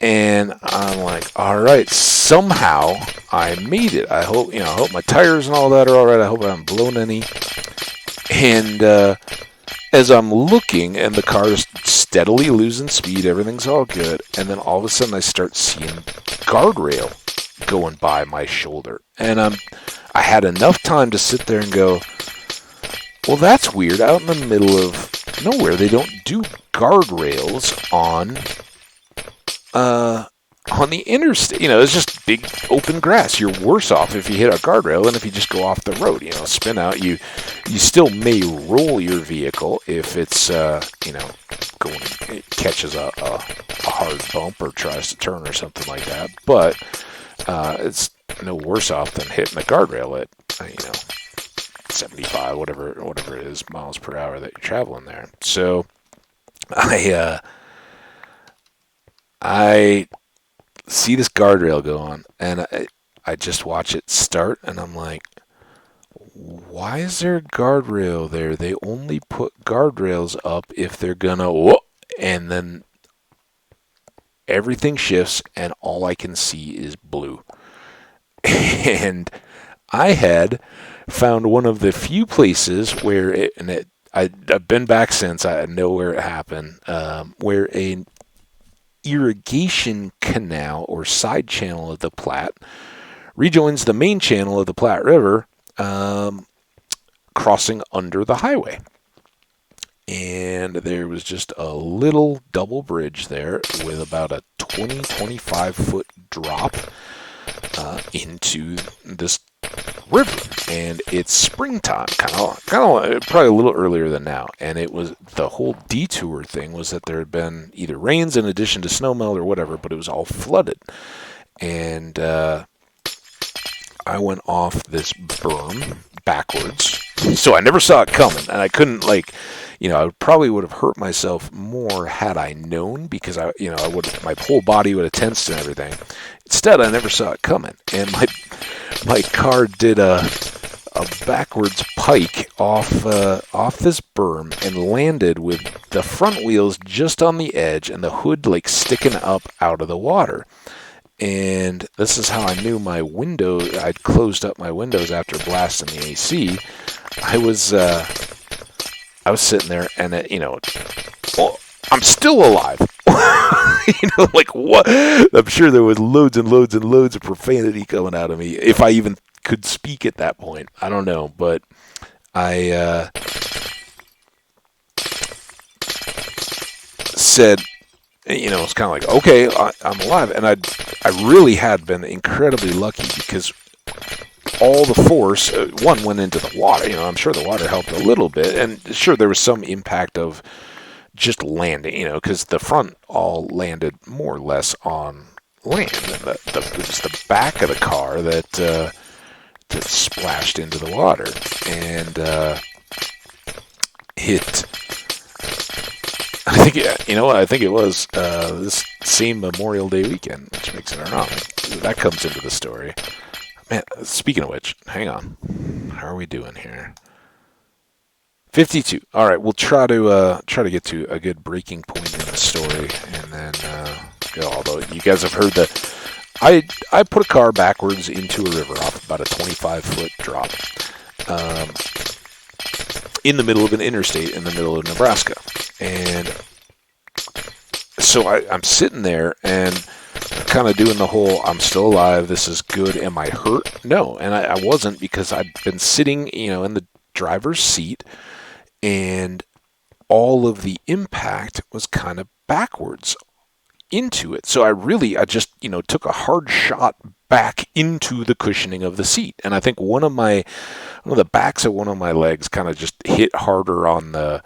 And I'm like, all right, somehow I made it. I hope my tires and all that are all right. I hope I haven't blown any. And as I'm looking, and the car is steadily losing speed, everything's all good. And then all of a sudden, I start seeing guardrail going by my shoulder, and I had enough time to sit there and go, well, that's weird. Out in the middle of nowhere, they don't do guardrails on the interstate. It's just big open grass. You're worse off if you hit a guardrail than if you just go off the road. Spin out. You still may roll your vehicle if it's going, it catches a hard bump or tries to turn or something like that. But it's no worse off than hitting a guardrail at 75, whatever it is, miles per hour that you're traveling there. So I see this guardrail go on, and I just watch it start, and I'm like, why is there a guardrail there? They only put guardrails up if they're gonna, whoa, and then everything shifts, and all I can see is blue. And I had found one of the few places where I've been back since. I know where it happened, where a irrigation canal or side channel of the Platte rejoins the main channel of the Platte River, crossing under the highway. And there was just a little double bridge there with about a 25 foot drop into this river. And it's springtime, kind of probably a little earlier than now. And it was, the whole detour thing was that there had been either rains in addition to snowmelt or whatever, but it was all flooded. And I went off this berm backwards, so I never saw it coming, and I couldn't, I probably would have hurt myself more had I known, because my whole body would have tensed and everything. Instead, I never saw it coming, and my car did a backwards pike off this berm and landed with the front wheels just on the edge and the hood sticking up out of the water. And this is how I knew my window. I'd closed up my windows after blasting the AC. I was sitting there, and I'm still alive. What? I'm sure there was loads and loads and loads of profanity coming out of me, if I even could speak at that point. I don't know, but I said, it's kind of like, okay, I'm alive. And I really had been incredibly lucky, because all the force, one went into the water. I'm sure the water helped a little bit. And sure, there was some impact of just landing, because the front all landed more or less on land. And it was the back of the car that splashed into the water. And hit... I think it was this same Memorial Day weekend, which makes it ironic. That comes into the story. Man, speaking of which, hang on. How are we doing here? 52. All right, we'll try to get to a good breaking point in the story, and then although you guys have heard that I put a car backwards into a river off about a 25-foot drop, in the middle of an interstate in the middle of Nebraska. And so I'm sitting there and kind of doing the whole, I'm still alive, this is good, am I hurt? No, and I wasn't, because I'd been sitting, in the driver's seat, and all of the impact was kind of backwards into it. So I just, took a hard shot back into the cushioning of the seat. And I think one of the backs of one of my legs kind of just hit harder on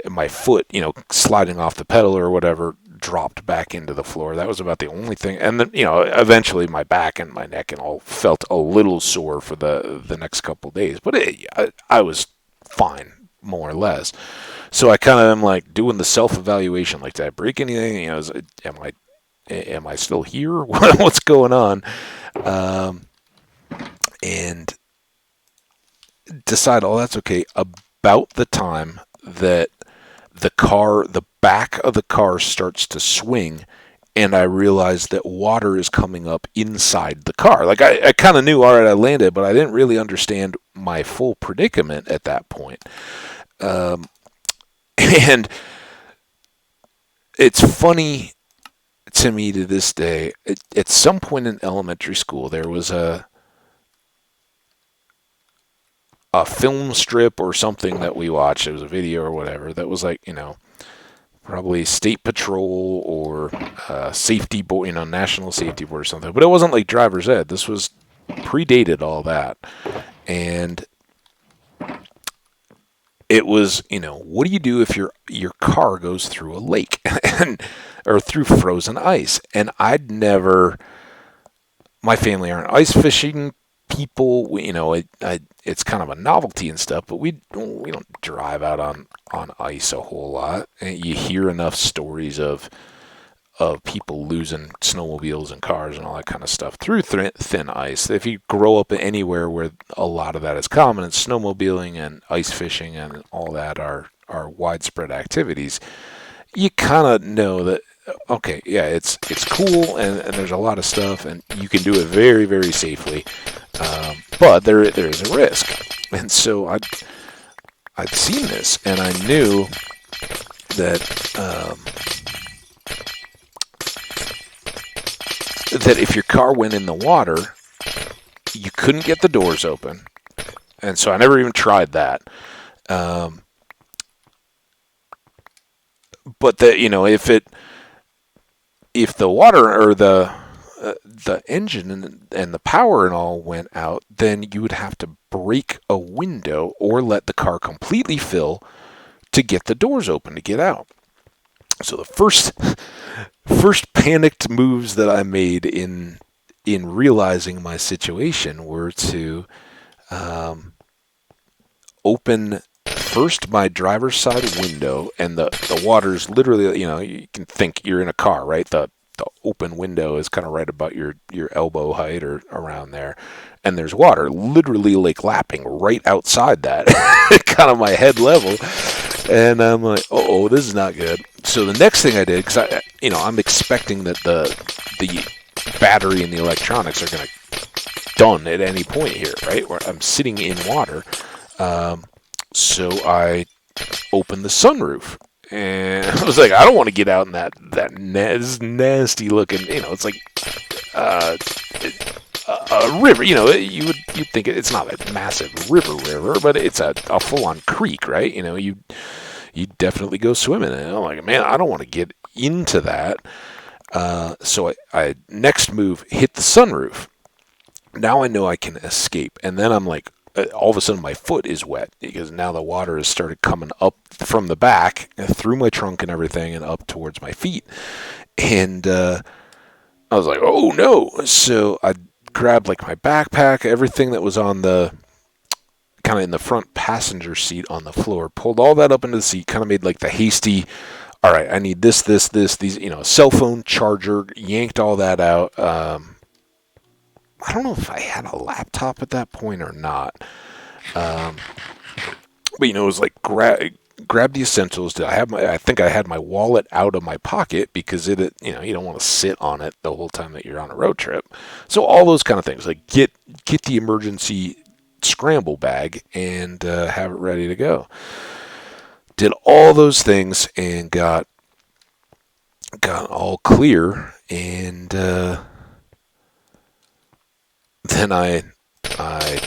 my foot, sliding off the pedal or whatever, dropped back into the floor. That was about the only thing. And then, eventually my back and my neck and all felt a little sore for the next couple of days. But I was fine, more or less. So I kind of am doing the self-evaluation. Did I break anything? Am I still here? What's going on? And decide, that's okay. About the time that the back of the car starts to swing, and I realize that water is coming up inside the car. I kind of knew, all right, I landed, but I didn't really understand my full predicament at that point. And it's funny to me to this day. At some point in elementary school, there was a a film strip or something that we watched. It was a video or whatever that was like, probably State Patrol or Safety Board, National Safety Board or something. But it wasn't like driver's ed. This was predated all that. And it was, what do you do if your car goes through a lake or through frozen ice? And my family aren't ice fishing people. It's kind of a novelty and stuff, but we don't drive out on ice a whole lot. And you hear enough stories of people losing snowmobiles and cars and all that kind of stuff through thin ice. If you grow up anywhere where a lot of that is common, and snowmobiling and ice fishing and all that are widespread activities, you kind of know that, okay, yeah, it's cool and there's a lot of stuff and you can do it very, very safely, but there is a risk. And so I'd seen this and I knew that that if your car went in the water, you couldn't get the doors open. And so I never even tried that. But if the water or the engine and the power and all went out, then you would have to break a window or let the car completely fill to get the doors open to get out. So the first panicked moves that I made in realizing my situation were to open first my driver's side window, and the water's literally, you can think you're in a car, right? The open window is kind of right about your elbow height or around there, and there's water literally like lapping right outside that, kind of my head level. And I'm like, oh, this is not good. So the next thing I did, because I'm expecting that the battery and the electronics are going to done at any point here, right? Where I'm sitting in water. So I opened the sunroof, and I was like, I don't want to get out in that nasty looking, it's like a river. You'd think it's not a massive river, but it's a full on creek, right? You definitely go swimming in it. I'm like, man, I don't want to get into that. So I next move, hit the sunroof. Now I know I can escape, and then I'm like, all of a sudden my foot is wet because now the water has started coming up from the back through my trunk and everything and up towards my feet. And I was like, oh no. So I grabbed like my backpack, everything that was on the kind of in the front passenger seat on the floor, pulled all that up into the seat, kind of made like the hasty, all right, I need this, these, cell phone charger, yanked all that out. I don't know if I had a laptop at that point or not. But it was like grab the essentials. I think I had my wallet out of my pocket because you don't want to sit on it the whole time that you're on a road trip. So all those kind of things, like get the emergency scramble bag and have it ready to go. Did all those things and got all clear, and then I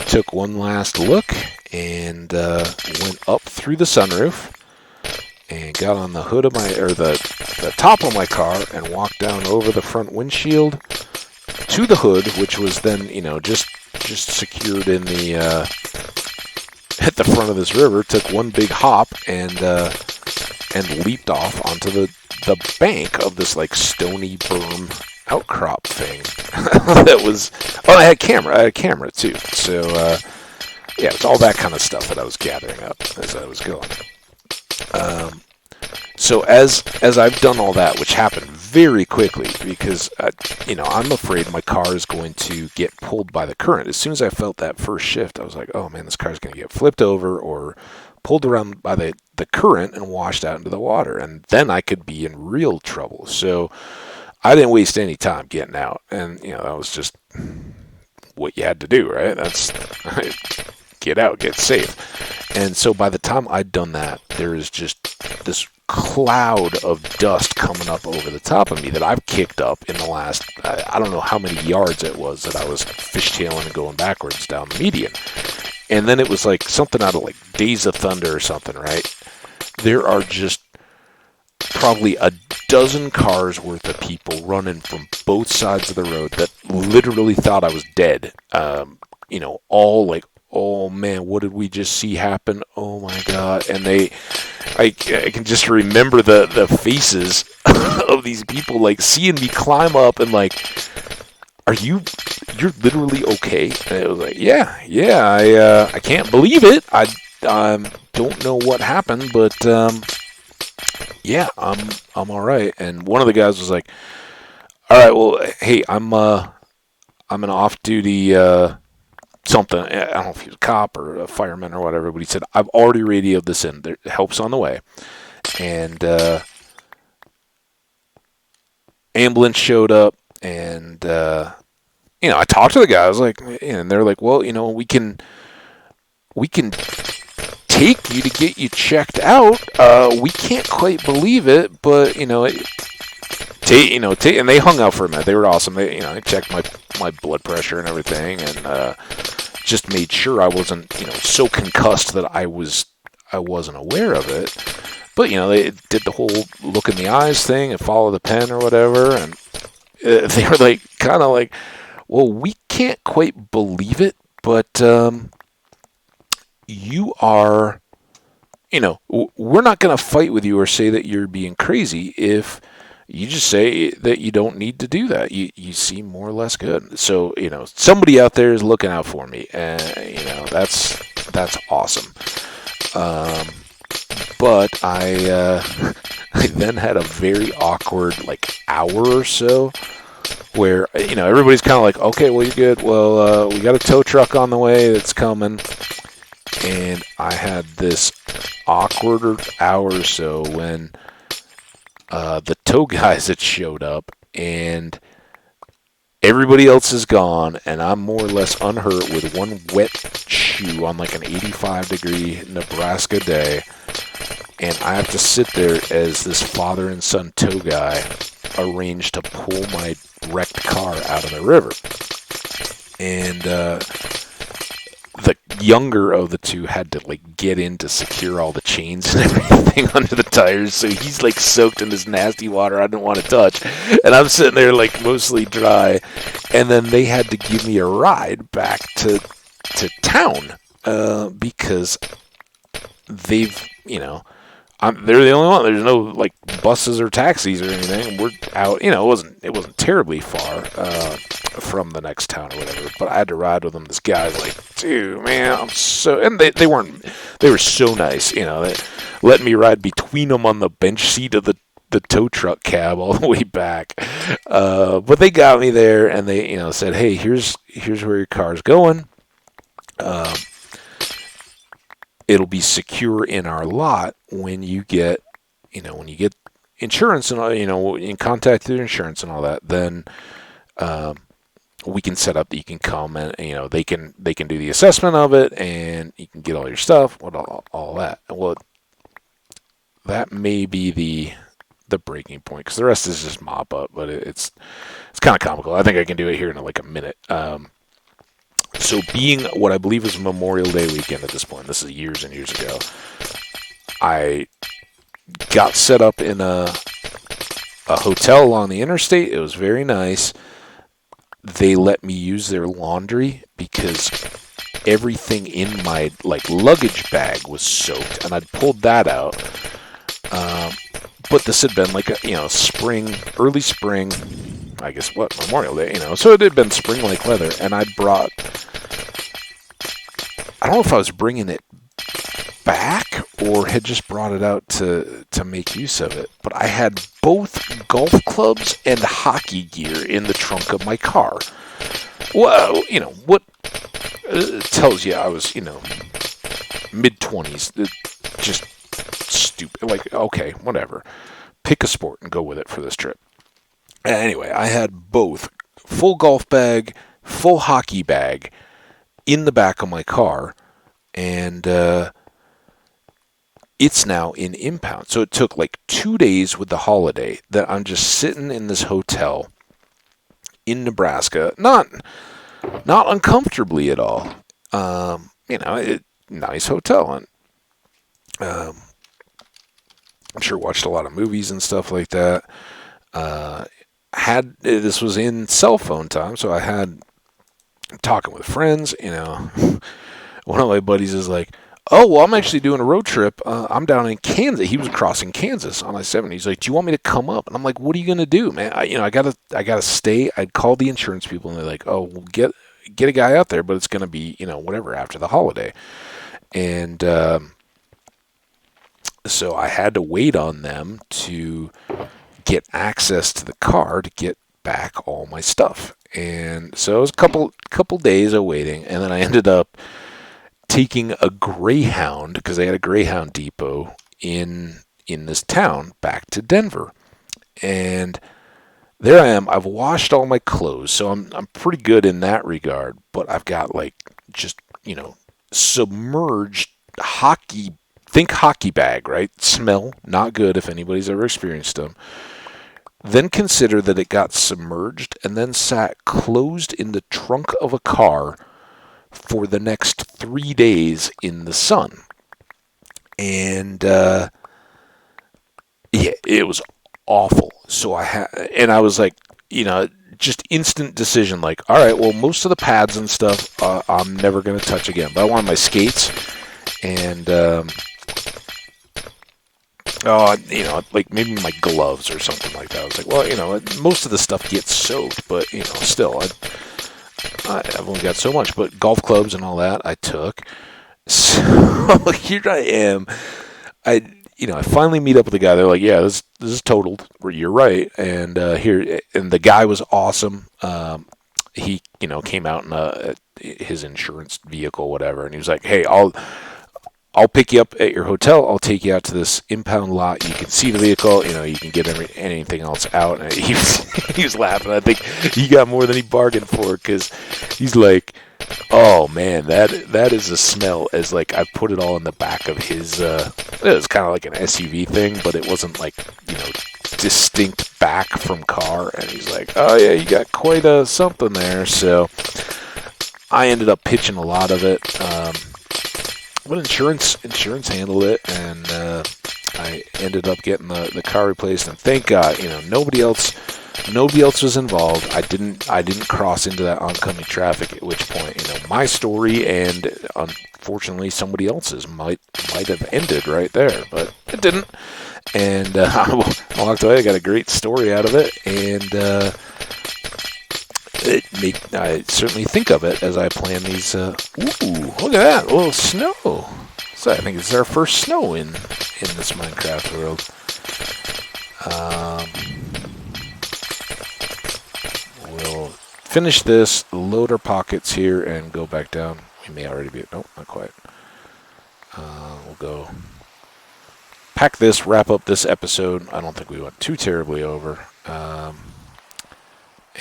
took one last look and went up through the sunroof and got on the hood of the top of my car and walked down over the front windshield to the hood, which was then just secured in the at the front of this river. Took one big hop and leaped off onto the bank of this like stony berm outcrop thing. That was, I had a camera too. So yeah, it's all that kind of stuff that I was gathering up as I was going. So as I've done all that, which happened very quickly because I'm afraid my car is going to get pulled by the current. As soon as I felt that first shift, I was like, oh man, this car's going to get flipped over or pulled around by the current and washed out into the water, and then I could be in real trouble. So I didn't waste any time getting out, and that was just what you had to do, right? That's get out, get safe. And so by the time I'd done that, there is just this cloud of dust coming up over the top of me that I've kicked up in the last, I don't know how many yards it was that I was fishtailing and going backwards down the median. And then it was like something out of like Days of Thunder or something, right? There are just probably a dozen cars worth of people running from both sides of the road that literally thought I was dead. All like, oh man, what did we just see happen? Oh my God. And I can just remember the faces of these people like seeing me climb up and like, you're literally okay? And it was like, yeah, I can't believe it. I don't know what happened, but yeah, I'm all right. And one of the guys was like, all right, well, hey, I'm an off-duty something. I don't know if he was a cop or a fireman or whatever, but he said, I've already radioed this in. Help's on the way. And ambulance showed up, and I talked to the guy. I was like, and they're like, well, we can take you to get you checked out. We can't quite believe it, but and they hung out for a minute. They were awesome. They checked my blood pressure and everything, and just made sure I wasn't so concussed that I wasn't aware of it. But they did the whole look in the eyes thing and follow the pen or whatever, and they were like kind of like, well, we can't quite believe it, but you are, we're not going to fight with you or say that you're being crazy if you just say that you don't need to do that. You seem more or less good. So, somebody out there is looking out for me, and, that's awesome. But I then had a very awkward, like, hour or so where, everybody's kind of like, okay, well, you're good. Well, we got a tow truck on the way that's coming. And I had this awkward hour or so when the tow guys had showed up, and everybody else is gone, and I'm more or less unhurt with one wet shoe on like an 85-degree Nebraska day. And I have to sit there as this father and son tow guy arranged to pull my wrecked car out of the river. And the younger of the two had to like get in to secure all the chains and everything under the tires, so he's like soaked in this nasty water I didn't want to touch, and I'm sitting there like mostly dry. And then they had to give me a ride back to town because they've they're the only one. There's no like buses or taxis or anything. We're out. It wasn't terribly far from the next town or whatever. But I had to ride with them. This guy's like, dude, man, I'm so. And they were so nice. They let me ride between them on the bench seat of the tow truck cab all the way back. But they got me there, and they said, hey, here's where your car's going. It'll be secure in our lot when you get insurance and in contact with insurance and all that. Then we can set up that you can come and they can do the assessment of it, and you can get all your stuff, all that. Well, that may be the breaking point, because the rest is just mop up. But it's kind of comical. I think I can do it here in like a minute. So being what I believe is Memorial Day weekend at this point, this is years and years ago, I got set up in a hotel along the interstate. It was very nice. They let me use their laundry because everything in my like luggage bag was soaked, and I'd pulled that out. But this had been like early spring, I guess, Memorial Day, so it had been spring-like weather, and I don't know if I was bringing it back or had just brought it out to make use of it, but I had both golf clubs and hockey gear in the trunk of my car. Well, what tells you I was, mid-20s, just stupid, like, okay, whatever, pick a sport and go with it for this trip. Anyway, I had both full golf bag, full hockey bag in the back of my car, and it's now in impound. So it took like 2 days with the holiday that I'm just sitting in this hotel in Nebraska, not uncomfortably at all. nice hotel. And um, I'm sure watched a lot of movies and stuff like that. Uh, this was in cell phone time, so I had talking with friends. One of my buddies is like, "Oh, well, I'm actually doing a road trip. I'm down in Kansas." He was crossing Kansas on I-70. He's like, "Do you want me to come up?" And I'm like, "What are you gonna do, man? I gotta stay." I'd called the insurance people, and they're like, "Oh, we'll get a guy out there, but it's gonna be whatever after the holiday." And so I had to wait on them to get access to the car to get back all my stuff. And so it was a couple days of waiting, and then I ended up taking a Greyhound, because they had a Greyhound depot in this town, back to Denver. And there I am. I've washed all my clothes, so I'm pretty good in that regard. But I've got like just submerged hockey. Think hockey bag, right? Smell not good if anybody's ever experienced them. Then consider that it got submerged and then sat closed in the trunk of a car for the next 3 days in the sun. And yeah, it was awful. So I was like, just instant decision. Like, all right, well, most of the pads and stuff, I'm never gonna touch again. But I wanted my skates, and like maybe my gloves or something like that. I was like, well, most of the stuff gets soaked, but still, I've only got so much. But golf clubs and all that I took. So here I am. I finally meet up with the guy. They're like, yeah, this is totaled. You're right. And and the guy was awesome. He came out in his insurance vehicle, whatever, and he was like, hey, I'll pick you up at your hotel. I'll take you out to this impound lot. You can see the vehicle. You can get anything else out. And he was laughing. I think he got more than he bargained for, because he's like, oh man, that is a smell. As like I put it all in the back of his. It was kind of like an SUV thing, but it wasn't like distinct back from car. And he's like, oh yeah, you got quite a something there. So I ended up pitching a lot of it. But insurance handled it, and I ended up getting the car replaced. And thank God, nobody else was involved. I didn't cross into that oncoming traffic. At which point, my story and unfortunately somebody else's might have ended right there, but it didn't. And I walked away. I got a great story out of it, and I certainly think of it as I plan these. Ooh, look at that! A little snow. So I think it's our first snow in this Minecraft world. We'll finish this, load our pockets here, and go back down. We may already be. Nope, not quite. We'll go pack this, wrap up this episode. I don't think we went too terribly over.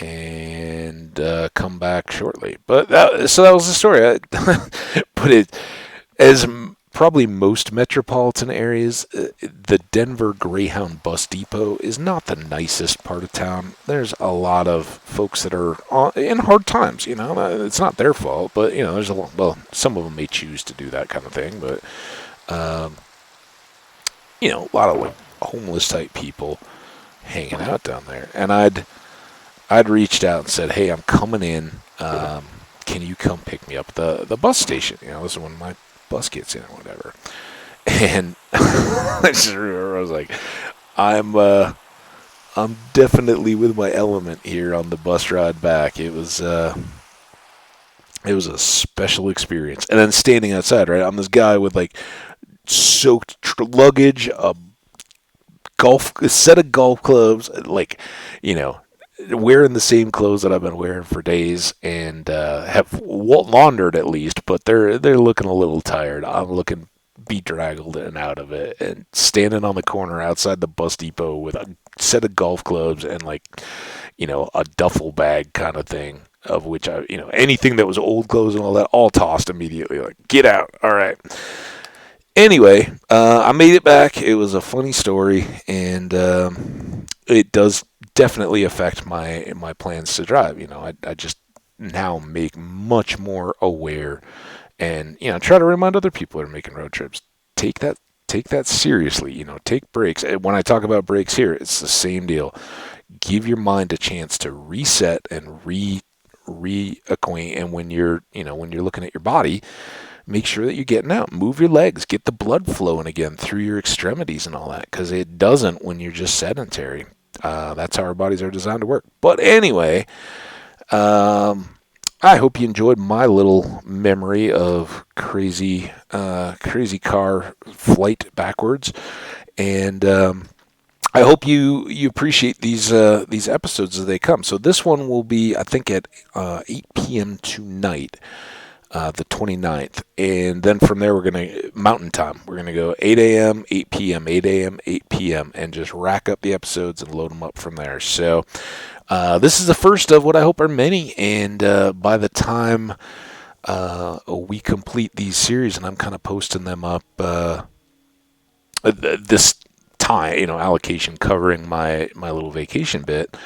And come back shortly. But that was the story. But as probably most metropolitan areas, the Denver Greyhound bus depot is not the nicest part of town. There's a lot of folks that are in hard times. It's not their fault, but there's some of them may choose to do that kind of thing. But a lot of like homeless type people hanging out down there, and I'd reached out and said, hey, I'm coming in. Can you come pick me up at the bus station? This is when my bus gets in or whatever. And I just remember I was like, I'm definitely with my element here on the bus ride back. It was a special experience. And then standing outside, right? I'm this guy with like soaked luggage, a set of golf clubs, like, wearing the same clothes that I've been wearing for days, and have laundered at least, but they're looking a little tired. I'm looking bedraggled and out of it, and standing on the corner outside the bus depot with a set of golf clubs and like, a duffel bag kind of thing, of which I, anything that was old clothes and all that, all tossed immediately. Like, get out. All right. Anyway, I made it back. It was a funny story, and it does definitely affect my plans to drive. I just now make much more aware And try to remind other people that are making road trips. Take that seriously. Take breaks. And when I talk about breaks here, it's the same deal. Give your mind a chance to reset and reacquaint. And when you're looking at your body, make sure that you're getting out. Move your legs. Get the blood flowing again through your extremities and all that, because it doesn't when you're just sedentary. That's how our bodies are designed to work. But anyway, I hope you enjoyed my little memory of crazy car flight backwards, and I hope you appreciate these episodes as they come. So this one will be, I think, at 8 p.m. tonight, the 29th, and then from there we're gonna Mountain Time. We're gonna go 8 a.m., 8 p.m., 8 a.m., 8 p.m., and just rack up the episodes and load them up from there. So. This is the first of what I hope are many, and by the time we complete these series, and I'm kind of posting them up this time, allocation covering my little vacation bit,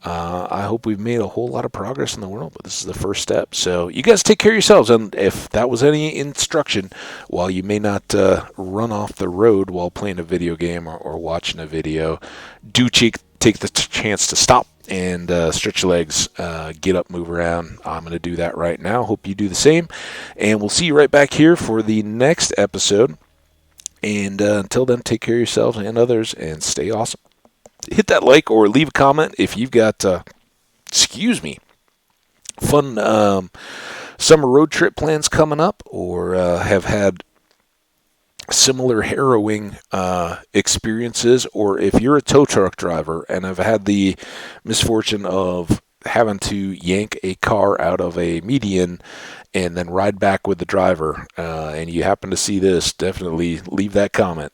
I hope we've made a whole lot of progress in the world, but this is the first step. So you guys take care of yourselves, and if that was any instruction, while you may not run off the road while playing a video game or watching a video, do take the chance to stop and stretch your legs, get up, move around. I'm going to do that right now. Hope you do the same. And we'll see you right back here for the next episode. And until then, take care of yourselves and others, and stay awesome. Hit that like or leave a comment if you've got, fun summer road trip plans coming up, or have had similar harrowing experiences, or if you're a tow truck driver and have had the misfortune of having to yank a car out of a median and then ride back with the driver, and you happen to see this, definitely leave that comment.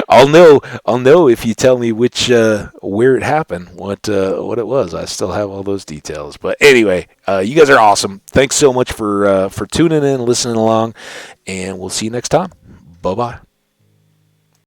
I'll know if you tell me where it happened, what it was. I still have all those details. But anyway, you guys are awesome. Thanks so much for tuning in, listening along, and we'll see you next time. Bye-bye.